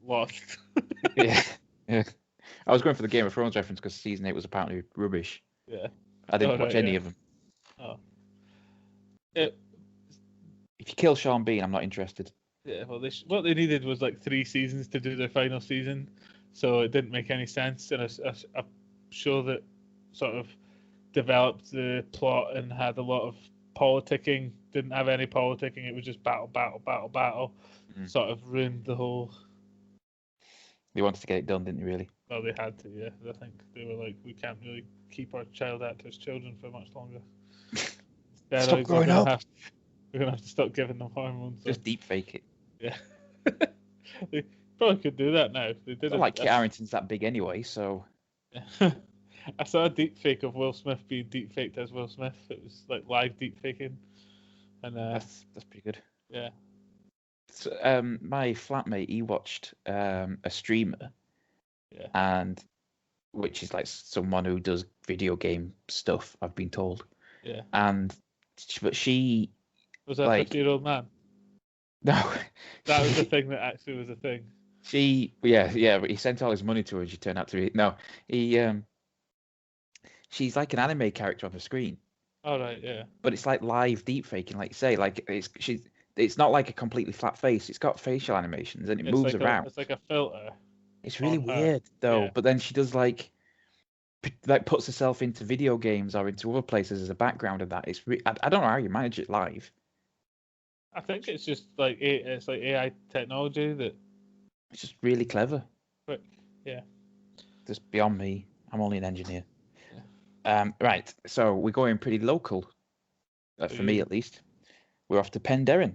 Lost. yeah. I was going for the Game of Thrones reference because season 8 was apparently rubbish. Yeah. I didn't watch any of them. Oh. If you kill Sean Bean, I'm not interested. Yeah, well, what they needed was like 3 seasons to do their final season, so it didn't make any sense. And a show that sort of developed the plot and had a lot of politicking didn't have any politicking. It was just battle. Sort of ruined the whole. They wanted to get it done, didn't they? Really? Well, they had to. Yeah, I think they were like, we can't really keep our child actors' children for much longer. Stop growing up. We're gonna have to stop giving them hormones. Just deep fake it. Yeah. They probably could do that now. They did. It's not like Kit Harington's that big anyway, so. I saw a deep fake of Will Smith being deep faked as Will Smith. It was like live deep faking, and that's pretty good. Yeah. So, my flatmate, he watched a streamer, yeah, and which is like someone who does video game stuff, I've been told. Yeah. But she was that a 50-year-old man? No, that was the thing that actually was a thing. But he sent all his money to her, and she turned out to be she's like an anime character on the screen. Oh right, yeah. But it's like live deep faking, like you say, like it's not like a completely flat face. It's got facial animations and it moves like around. It's like a filter. It's really weird though. Yeah. But then she does like puts herself into video games or into other places as a background of that. It's I don't know how you manage it live. I think it's just like it's like AI technology that. It's just really clever. But yeah. Just beyond me. I'm only an engineer. Yeah. Right. So we're going pretty local, for me at least. We're off to Penderyn,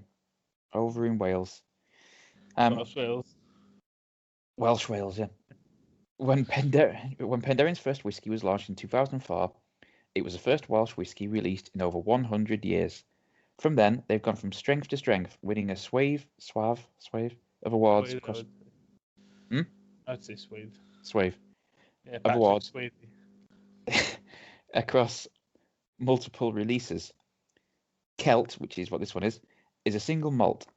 over in Wales. Welsh Wales. Welsh Wales, yeah. When Penderyn's first whiskey was launched in 2004, it was the first Welsh whiskey released in over 100 years. From then, they've gone from strength to strength, winning a swathe of awards across. I'd say swathe. Swathe. Yeah, of awards across multiple releases. Celt, which is what this one is a single malt,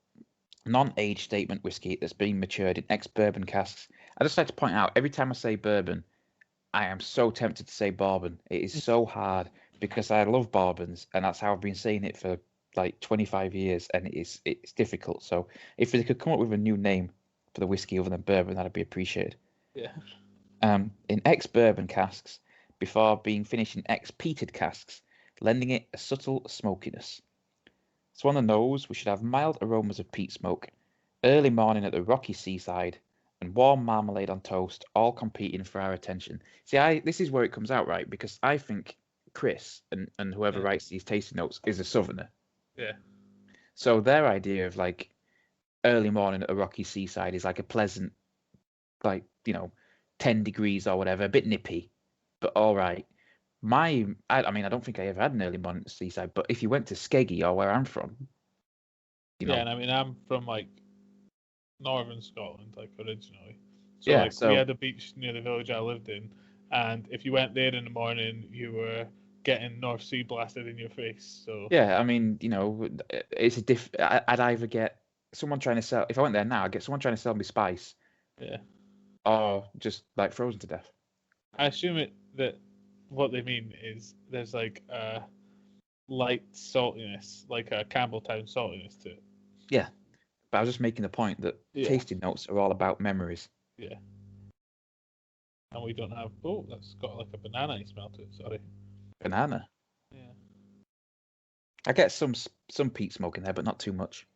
non-age statement whiskey that's been matured in ex-bourbon casks. I just like to point out, every time I say bourbon, I am so tempted to say bourbon. It is so hard because I love bourbons, and that's how I've been saying it for like 25 years, and it's difficult. So if they could come up with a new name for the whiskey other than bourbon, that'd be appreciated. Yeah. In ex-bourbon casks, before being finished in ex-peated casks, lending it a subtle smokiness. So on the nose, we should have mild aromas of peat smoke, early morning at the rocky seaside, and warm marmalade on toast, all competing for our attention. See, this is where it comes out, right? Because I think Chris and whoever writes these tasting notes is a southerner. Yeah. So their idea of like early morning at the rocky seaside is like a pleasant, like, 10 degrees or whatever, a bit nippy, but all right. I don't think I ever had an early morning at the seaside, but if you went to Skeggy or where I'm from, and I mean, I'm from like northern Scotland, like originally. So we had a beach near the village I lived in, and if you went there in the morning, you were getting North Sea blasted in your face. So yeah, I mean, it's I'd either get someone trying to sell. If I went there now, I'd get someone trying to sell me spice. Yeah. Or just like frozen to death. I assume that what they mean is there's like a light saltiness, like a Campbelltown saltiness to it. Yeah, but I was just making the point that tasting notes are all about memories. Yeah. And we don't have. Oh, that's got like a banana smell to it. Sorry. Banana. Yeah. I get some peat smoke in there, but not too much.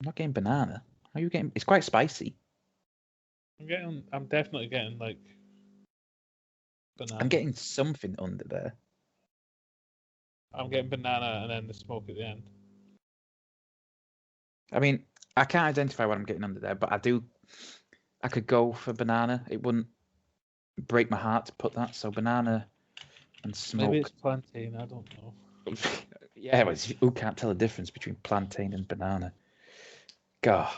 I'm not getting banana. Are you getting? It's quite spicy. I'm definitely getting like banana. I'm getting something under there. I'm getting banana and then the smoke at the end. I mean, I can't identify what I'm getting under there, but I could go for banana. It wouldn't break my heart to put that. So banana and smoke. Maybe it's plantain. I don't know. Yeah, but who can't tell the difference between plantain and banana? God.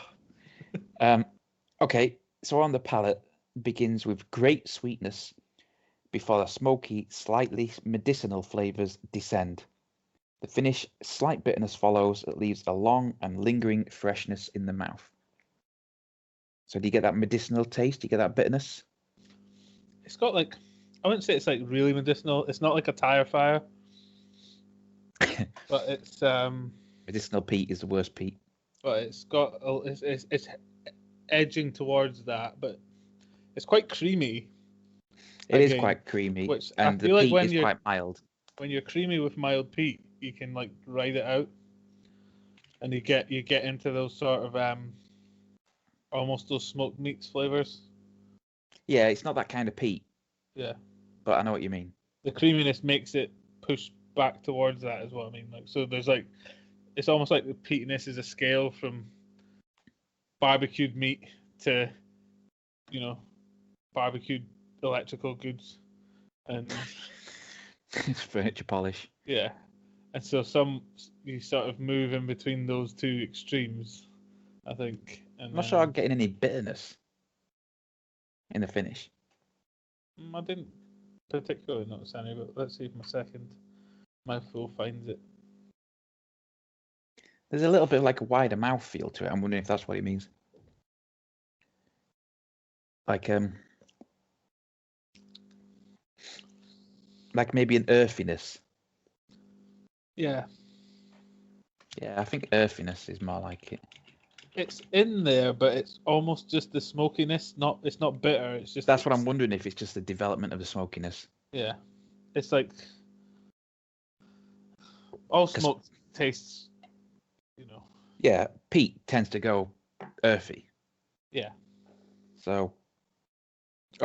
Okay, so on the palate begins with great sweetness before the smoky, slightly medicinal flavors descend. The finish, slight bitterness follows that leaves a long and lingering freshness in the mouth. So do you get that medicinal taste? Do you get that bitterness? It's got like, I wouldn't say it's like really medicinal. It's not like a tire fire, but it's medicinal peat is the worst peat. But it's got it's edging towards that, but it's quite creamy. It is quite creamy, and the peat is quite mild. When you're creamy with mild peat, you can like ride it out, and you get into those sort of almost those smoked meats flavors. Yeah, it's not that kind of peat. Yeah, but I know what you mean. The creaminess makes it push back towards that, is what I mean. Like, so there's like, it's almost like the peatiness is a scale from barbecued meat to, barbecued electrical goods, and it's furniture polish. Yeah, and so you sort of move in between those two extremes, I think. And I'm not sure I'm getting any bitterness in the finish. I didn't particularly notice any, but let's see if my second mouthful finds it. There's a little bit of like a wider mouth feel to it. I'm wondering if that's what it means. Like maybe an earthiness. Yeah. Yeah, I think earthiness is more like it. It's in there, but it's almost just the smokiness. It's not bitter. It's just. That's what I'm wondering, if it's just the development of the smokiness. Yeah, it's like all smoke tastes, Yeah, peat tends to go earthy. Yeah. So,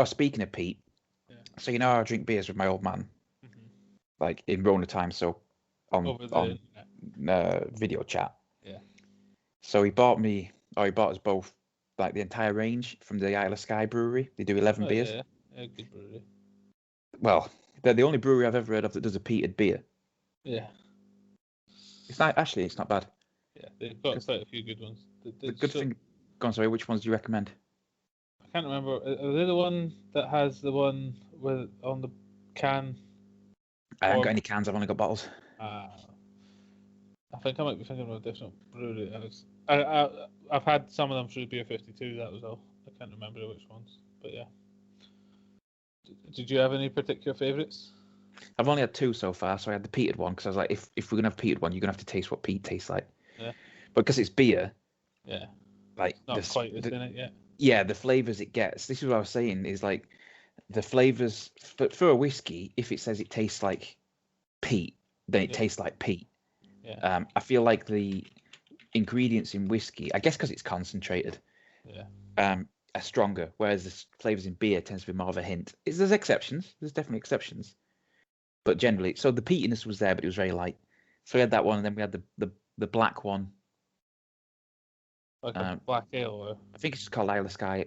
speaking of peat, so I drink beers with my old man, like in Rona time. So on video chat. Yeah. So he bought us both like the entire range from the Isle of Skye brewery. They do 11 beers. Yeah, good brewery. Well, they're the only brewery I've ever heard of that does a peated beer. Yeah. It's not bad. Yeah, they've got quite a few good ones. The good thing. Go on, sorry. Which ones do you recommend? I can't remember. Are they the one that has the one with on the can? I haven't got any cans. I've only got bottles. I think I might be thinking of a different brewery. I've had some of them through Beer 52. That was all. I can't remember which ones, but yeah. Did you have any particular favourites? I've only had two so far. So I had the peated one because I was like, if we're gonna have peated one, you're gonna have to taste what peat tastes like. Yeah. But because it's beer. Yeah. Like not quite as in it yet. Yeah, the flavors it gets. This is what I was saying. Is like the flavors for a whiskey. If it says it tastes like peat, then it tastes like peat. Yeah. I feel like the ingredients in whiskey, I guess because it's concentrated, are stronger, whereas the flavors in beer tends to be more of a hint. There's exceptions. There's definitely exceptions, but generally, so the peatiness was there, but it was very light. So we had that one, and then we had the black one. Like a black ale, or I think it's called Isle of Skye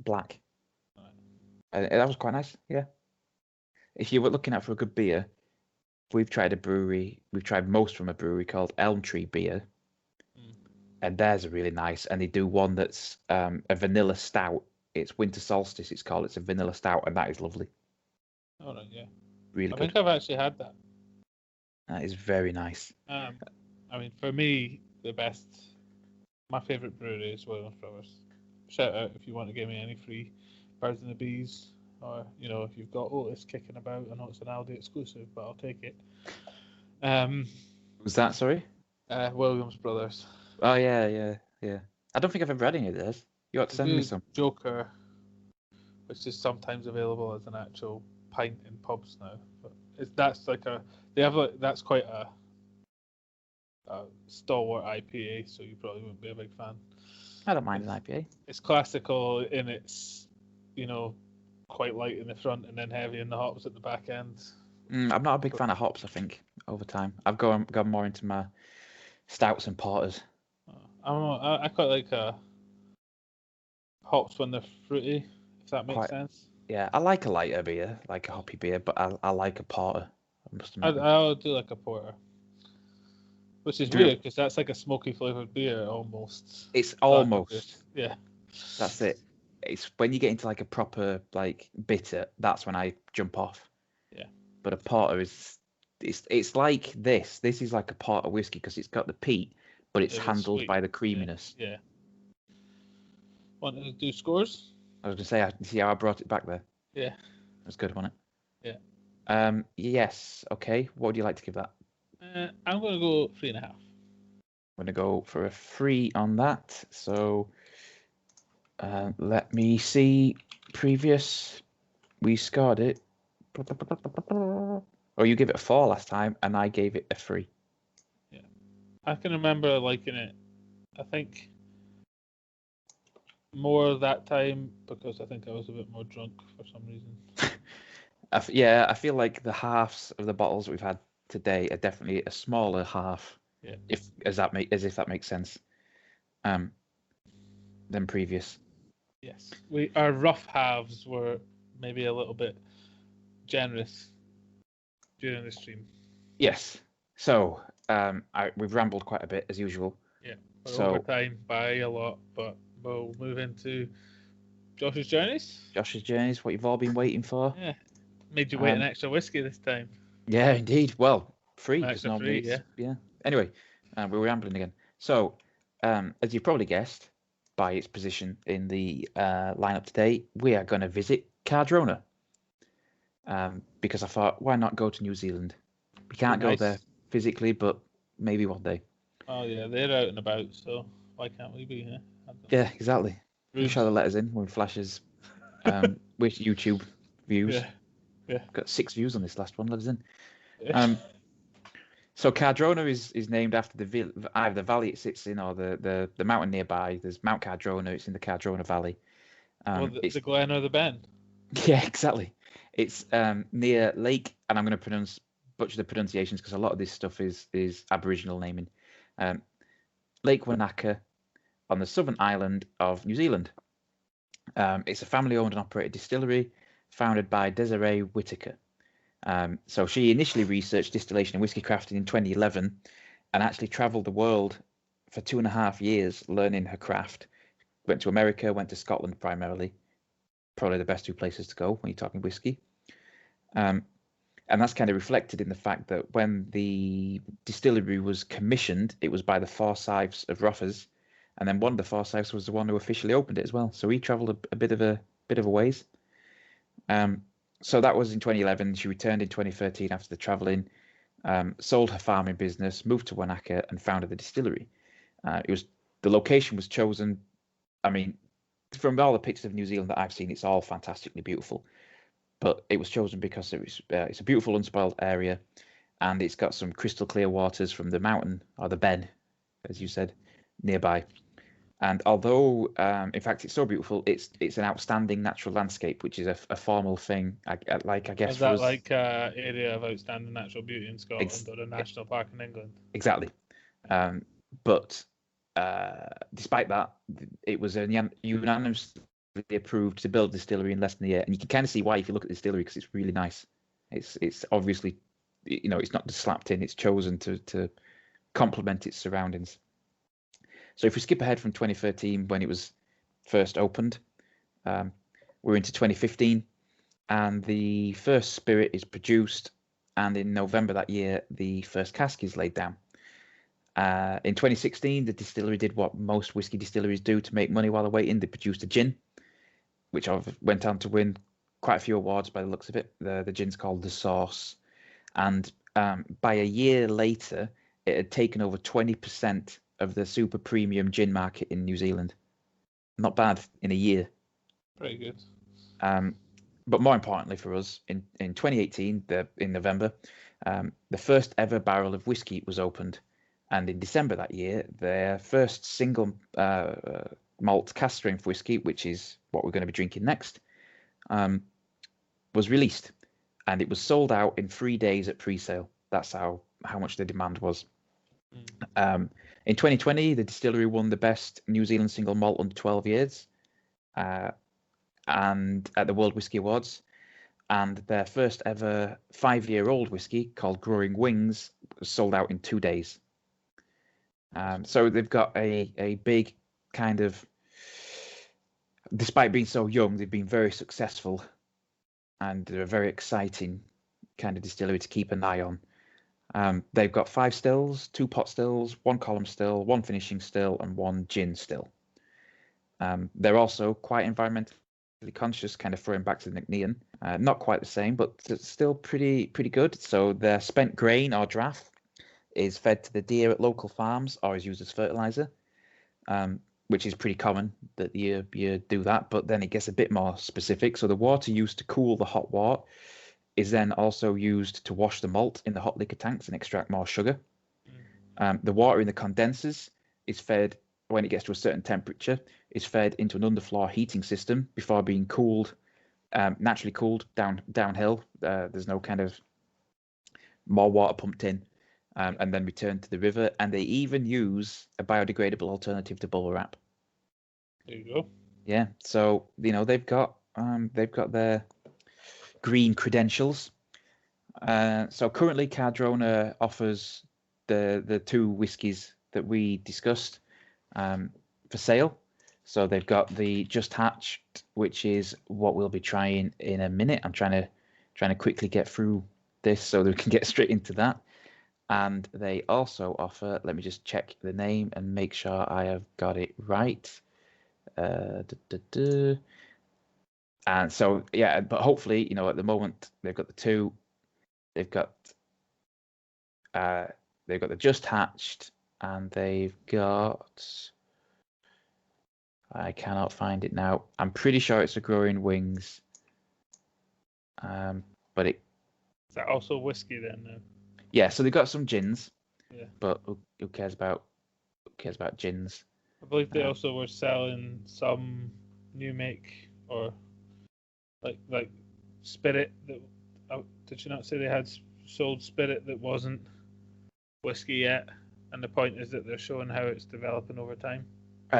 Black. Right. That was quite nice. Yeah. If you were looking out for a good beer, we've tried most from a brewery called Elm Tree Beer, and theirs are really nice. And they do one that's a vanilla stout. It's Winter Solstice. It's called. It's a vanilla stout, and that is lovely. All right, yeah. Really good. I think I've actually had that. That is very nice. I mean, for me, my favourite brewery is Williams Brothers. Shout out if you want to give me any free Birds and the Bees, or if you've got Otis kicking about. I know it's an Aldi exclusive, but I'll take it. Was that, sorry? Williams Brothers. Oh, yeah. I don't think I've ever had any of this. You ought to send me some. Joker, which is sometimes available as an actual pint in pubs now. But that's quite a stalwart IPA, so you probably wouldn't be a big fan. I don't mind an IPA. It's classical in its, quite light in the front and then heavy in the hops at the back end. I'm not a big fan of hops, I think, over time. I've gone more into my stouts and porters. I quite like hops when they're fruity, if that makes sense. Yeah, I like a lighter beer, like a hoppy beer, but I like a porter. I must admit. I do like a porter. Which is weird, because that's like a smoky flavoured beer almost. It's almost. Yeah. That's it. It's when you get into like a proper like bitter, that's when I jump off. Yeah. But a porter it's like this. This is like a porter whiskey because it's got the peat, but it's handled by the creaminess. Yeah. Want to do scores? I was gonna say, see how I brought it back there. Yeah. That's good, wasn't it? Yeah. Yes. Okay. What would you like to give that? I'm going to go 3.5. I'm going to go for a 3 on that. So let me see. Previous, we scored it. Oh, you gave it a 4 last time, and I gave it a 3. Yeah. I can remember liking it. I think more that time because I think I was a bit more drunk for some reason. I feel like the halves of the bottles we've had today are definitely a smaller half. Yeah. If that makes sense. Than previous. Yes. Our rough halves were maybe a little bit generous during the stream. Yes. So we've rambled quite a bit as usual. Yeah. We're over time by a lot, but we'll move into Josh's Journeys. Josh's Journeys, what you've all been waiting for. Yeah. Made you wait an extra whiskey this time. Yeah, indeed. Well, free. Extra free, yeah. Anyway, we were rambling again. So, as you've probably guessed by its position in the lineup today, we are going to visit Cardrona. Because I thought, why not go to New Zealand? We can't go there physically, but maybe one day. Oh yeah, they're out and about, so why can't we be here? Yeah, exactly. You should have let us in when flashes with YouTube views. Yeah. Got 6 views on this last one. Let us in. So Cardrona is named after either the valley it sits in or the mountain nearby. There's Mount Cardrona. It's in the Cardrona Valley. The Glen or the Ben. Yeah, exactly. It's near Lake, and I'm going to butcher the pronunciations because a lot of this stuff is Aboriginal naming. Lake Wanaka on the southern island of New Zealand. It's a family-owned and operated distillery founded by Desiree Whitaker. So she initially researched distillation and whiskey crafting in 2011 and actually traveled the world for 2.5 years learning her craft. Went to America, went to Scotland primarily. Probably the best 2 places to go when you're talking whiskey. And that's kind of reflected in the fact that when the distillery was commissioned, it was by the Forsyths of Rothers. And then one of the Forsyths was the one who officially opened it as well. So he traveled a bit of a ways. So that was in 2011. She returned in 2013 after the traveling, sold her farming business, moved to Wanaka, and founded the distillery. The location was chosen. I mean, from all the pictures of New Zealand that I've seen, it's all fantastically beautiful. But it was chosen because it's a beautiful, unspoiled area, and it's got some crystal clear waters from the mountain or the Ben, as you said, nearby. And although, in fact, it's so beautiful, it's an outstanding natural landscape, which is a formal thing. I guess. Is that like area of outstanding natural beauty in Scotland or a national park in England? Exactly. But despite that, it was unanimously approved to build a distillery in less than a year, and you can kind of see why if you look at the distillery because it's really nice. It's obviously, it's not just slapped in; it's chosen to complement its surroundings. So if we skip ahead from 2013 when it was first opened, we're into 2015, and the first spirit is produced, and in November that year, the first cask is laid down. In 2016, the distillery did what most whiskey distilleries do to make money while they're waiting. They produced a gin. which went on to win quite a few awards by the looks of it. The gin's called The Source. And by a year later, it had taken over 20% of the super premium gin market in New Zealand. Not bad in a year. Pretty good. But more importantly for us, in 2018, in November, the first ever barrel of whiskey was opened. And in December that year, their first single malt cask strength whiskey, which is what we're going to be drinking next, was released. And it was sold out in 3 days at pre-sale. That's how much the demand was. In 2020, the distillery won the best New Zealand single malt under 12 years, and at the World Whisky Awards. And their first ever 5-year-old whiskey called Growing Wings was sold out in 2 days. So they've got a big kind of, despite being so young, they've been very successful, and they're a very exciting kind of distillery to keep an eye on. They've got 5 stills, 2 pot stills, 1 column still, 1 finishing still, and 1 gin still. They're also quite environmentally conscious, kind of throwing back to the McNean. Not quite the same, but it's still pretty good. So their spent grain or draff is fed to the deer at local farms or is used as fertilizer, which is pretty common that you do that. But then it gets a bit more specific. So the water used to cool the hot water is then also used to wash the malt in the hot liquor tanks and extract more sugar. The water in the condensers is fed, when it gets to a certain temperature, is fed into an underfloor heating system before being cooled, naturally cooled downhill. There's no kind of more water pumped in, and then returned to the river. And they even use a biodegradable alternative to bubble wrap. There you go. Yeah, so they've got their green credentials. So currently, Cardrona offers the 2 whiskies that we discussed for sale. So they've got the Just Hatched, which is what we'll be trying in a minute. I'm trying to quickly get through this so that we can get straight into that. And they also offer, let me just check the name and make sure I have got it right. And so, yeah, but hopefully, at the moment they've got the 2. They've got the Just Hatched, and they've got, I cannot find it now. I'm pretty sure it's a Growing Wings. But it. Is that also whiskey then? No? Yeah, so they've got some gins. Yeah. But who cares about gins? I believe they also were selling some new make or like spirit that. Did you not say they had sold spirit that wasn't whiskey yet? And the point is that they're showing how it's developing over time.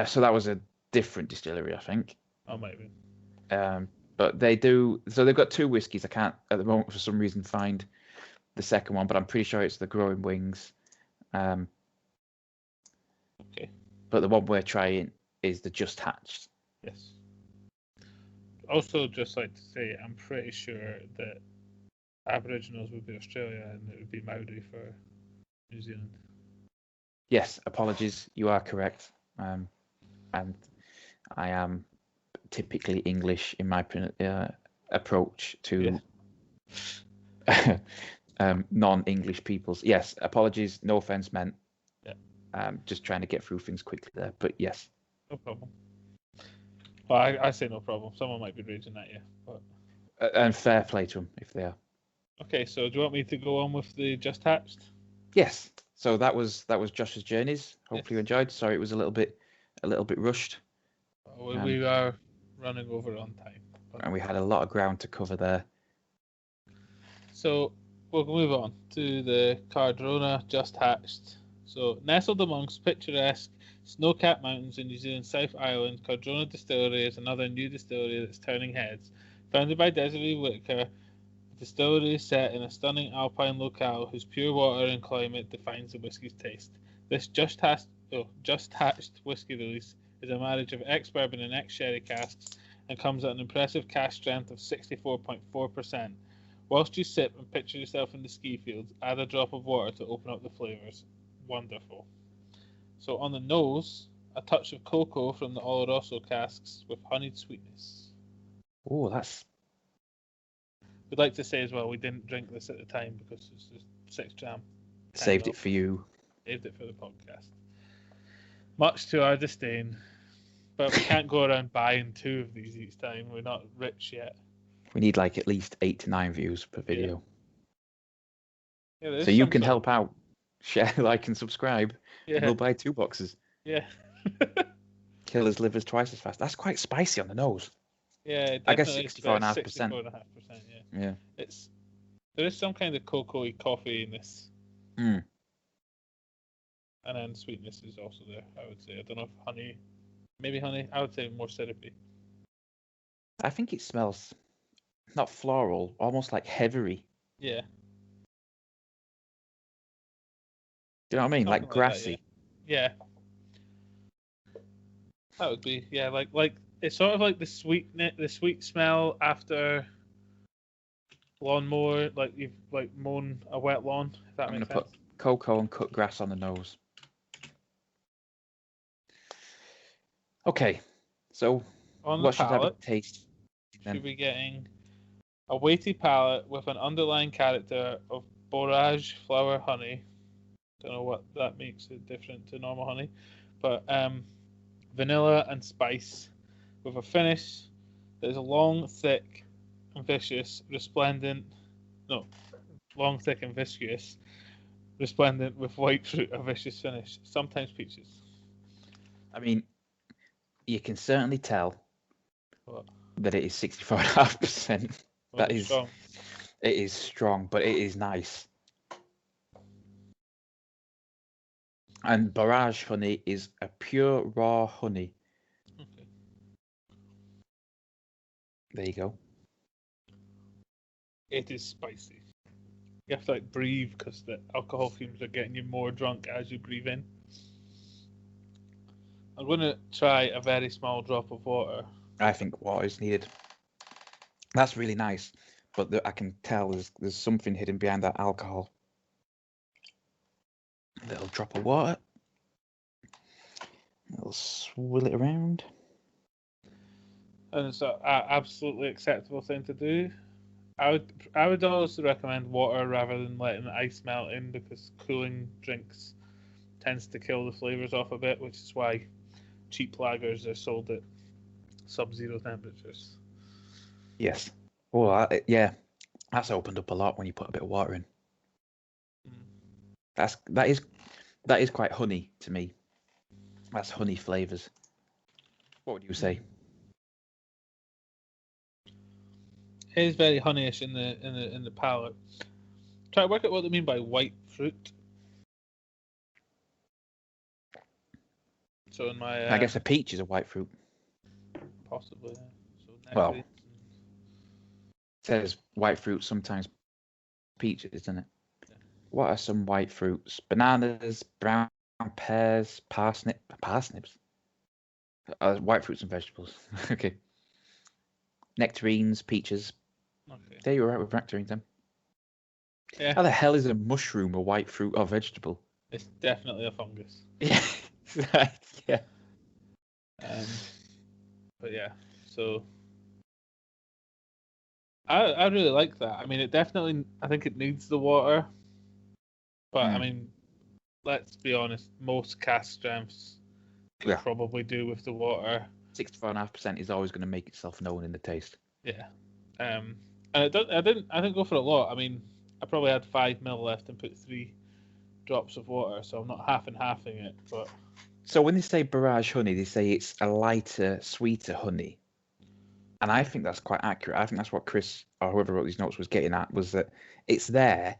So that was a different distillery, I think. Oh, maybe. But they do. So they've got 2 whiskies. I can't at the moment for some reason find the second one, but I'm pretty sure it's the Growing Wings. Okay. But the one we're trying is the Just Hatched. Yes. Also, just like to say, I'm pretty sure that Aboriginals would be Australia and it would be Maori for New Zealand. Yes, apologies. You are correct. And I am typically English in my approach to non-English peoples. Yes, apologies. No offense meant. Yeah. Just trying to get through things quickly there. But yes. No problem. Well, I say no problem. Someone might be raging at you. But... And fair play to them if they are. Okay, so do you want me to go on with the Just Hatched? Yes. So that was Josh's journeys. Hopefully you enjoyed. Sorry, it was a little bit rushed. We are running over on time. And we had a lot of ground to cover there. So we'll move on to the Cardrona Just Hatched. So nestled amongst picturesque snow-capped mountains in New Zealand's South Island, Cardrona Distillery is another new distillery that's turning heads. Founded by Desiree Whitaker, the distillery is set in a stunning alpine locale whose pure water and climate defines the whiskey's taste. This Just Hatched whiskey release is a marriage of ex-bourbon and ex-sherry casks and comes at an impressive cask strength of 64.4%. Whilst you sip and picture yourself in the ski fields, add a drop of water to open up the flavours. Wonderful. So on the nose, a touch of cocoa from the Oloroso casks with honeyed sweetness. Oh, that's We'd like to say as well we didn't drink this at the time because it's just 6 Dram. saved it for you. Saved it for the podcast. Much to our disdain. But we can't go around buying 2 of these each time. We're not rich yet. We need like at least 8 to 9 views per video. Yeah, so you can help out. Share, like, and subscribe. Yeah. We'll buy 2 boxes. Yeah. Kill his livers twice as fast. That's quite spicy on the nose. Yeah, I guess 64.5%. 64.5%. Yeah. Yeah. There is some kind of cocoa-y coffee in this. Mm. And then sweetness is also there, I would say. I don't know if honey, maybe honey. I would say more syrupy. I think it smells not floral, almost like heathery. Yeah. Do you know what I mean? Something Like grassy. that, yeah. That would be, yeah, like it's sort of like the sweet smell after lawnmower, like you've like mown a wet lawn. If that makes sense. I'm gonna put cocoa and cut grass on the nose. Okay, so on what the should I palate, taste? Should be getting a weighty palate with an underlying character of borage, flower, honey. Don't know what that makes it different to normal honey, but vanilla and spice, with a finish that is long, thick, and viscous, resplendent. No, long, thick, and viscous, resplendent with white fruit, a vicious finish. Sometimes peaches. I mean, you can certainly tell What? that it is 64.5%. Well, That is strong. It is strong, but it is nice. And barrage honey is a pure raw honey. Okay. There you go. It is spicy. You have to like breathe because the alcohol fumes are getting you more drunk as you breathe in. I'm going to try a very small drop of water. I think water is needed. That's really nice, but I can tell there's something hidden behind that alcohol. A little drop of water. I'll swirl it around. And it's an absolutely acceptable thing to do. I would also recommend water rather than letting the ice melt in because cooling drinks tends to kill the flavors off a bit, which is why cheap lagers are sold at sub-zero temperatures. Yes. Oh, yeah. That's opened up a lot when you put a bit of water in. Mm. That is quite honey to me. That's honey flavors. What would you say? It is very honeyish in the palate. Try to work out what they mean by white fruit. So in my I guess a peach is a white fruit. possibly. Yeah. So Well, it says white fruit, sometimes peaches, isn't it? Yeah. What are some white fruits? Bananas, brown pears, parsnips. White fruits and vegetables. Okay. Nectarines, peaches. Okay. There, you're right with nectarines then. Yeah. How the hell is a mushroom a white fruit or vegetable? It's definitely a fungus. Yeah. Yeah. But yeah, so I really like that. I mean, it definitely, I think it needs the water, but I mean, let's be honest, most cask strengths could probably do with the water. 64.5% is always going to make itself known in the taste. Yeah, and I didn't go for a lot. I mean, I probably had 5 ml left and put 3 drops of water, so I'm not half and halving it. But so when they say barrage honey, they say it's a lighter, sweeter honey, and I think that's quite accurate. I think that's what Chris or whoever wrote these notes was getting at, was that it's there,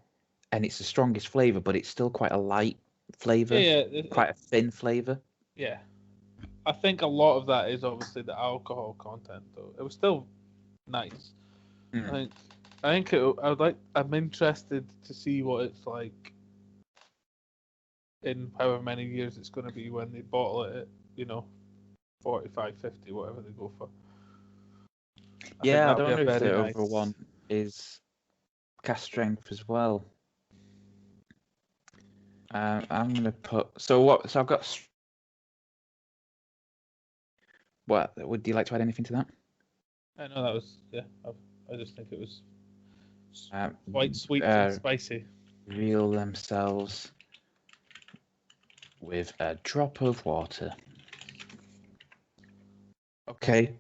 and it's the strongest flavor, but it's still quite a light flavor, quite a thin flavor. Yeah. I think a lot of that is obviously the alcohol content, though. It was still nice. I think I'm interested to see what it's like in however many years it's going to be when they bottle it at, 45, 50, whatever they go for. I don't know if the other one is cask strength as well. I'm going to put... So I've got... What, would you like to add anything to that? I know that was I just think it was Um, quite sweet and spicy. Reel themselves with a drop of water. Okay.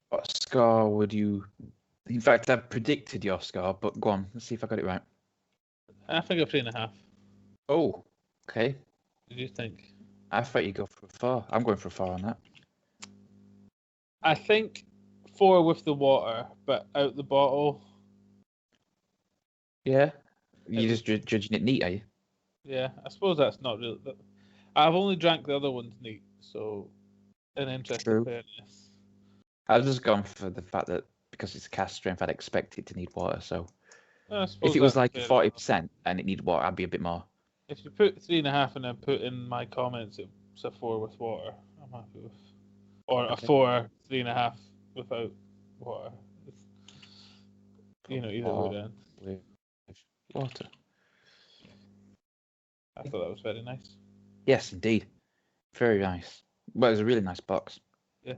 What score would you? In fact, I've predicted your score, but go on. Let's see if I got it right. I think a 3.5. Oh, okay. What did you think? I thought you'd go for a 4. I'm going for a 4 on that. I think 4 with the water, but out the bottle. Yeah. You're just judging it neat, are you? Yeah, I suppose that's not really. I've only drank the other ones neat, so in interest of fairness. I've just gone for the fact that because it's a cast strength, I'd expect it to need water. So if it was like 40% and it needed water, I'd be a bit more. If you put 3.5 and then put in my comments, it's a 4 with water. I'm happy with, or a 4, 3.5 without water. Either way then. With water. I thought that was very nice. Yes, indeed. Very nice. Well, it was a really nice box. Yeah.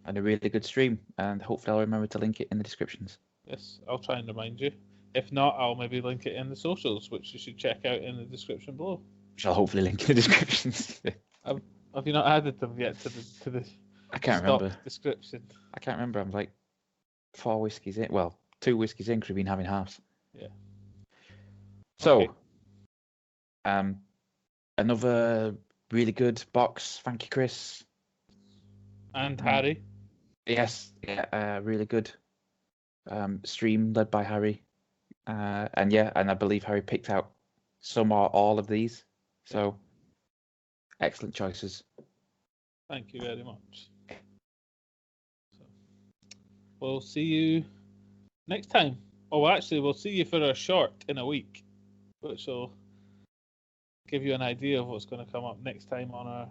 And a really good stream. And hopefully I'll remember to link it in the descriptions. Yes, I'll try and remind you. If not, I'll maybe link it in the socials, which you should check out in the description below. Which I'll hopefully link in the descriptions. Have you not added them yet to the I can't remember. description? I can't remember. I'm like 4 whiskies in. Well, 2 whiskies in because we've been having halves. Yeah. So, okay. Another really good box. Thank you, Chris. And Harry. Yes, yeah, really good stream led by Harry. And I believe Harry picked out some or all of these. So, excellent choices. Thank you very much. So, we'll see you next time. Oh, actually, we'll see you for a short in a week, which will give you an idea of what's going to come up next time on our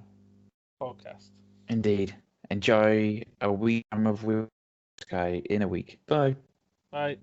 podcast. Indeed. Enjoy a week of WhiskAYE in a week. Bye. Bye.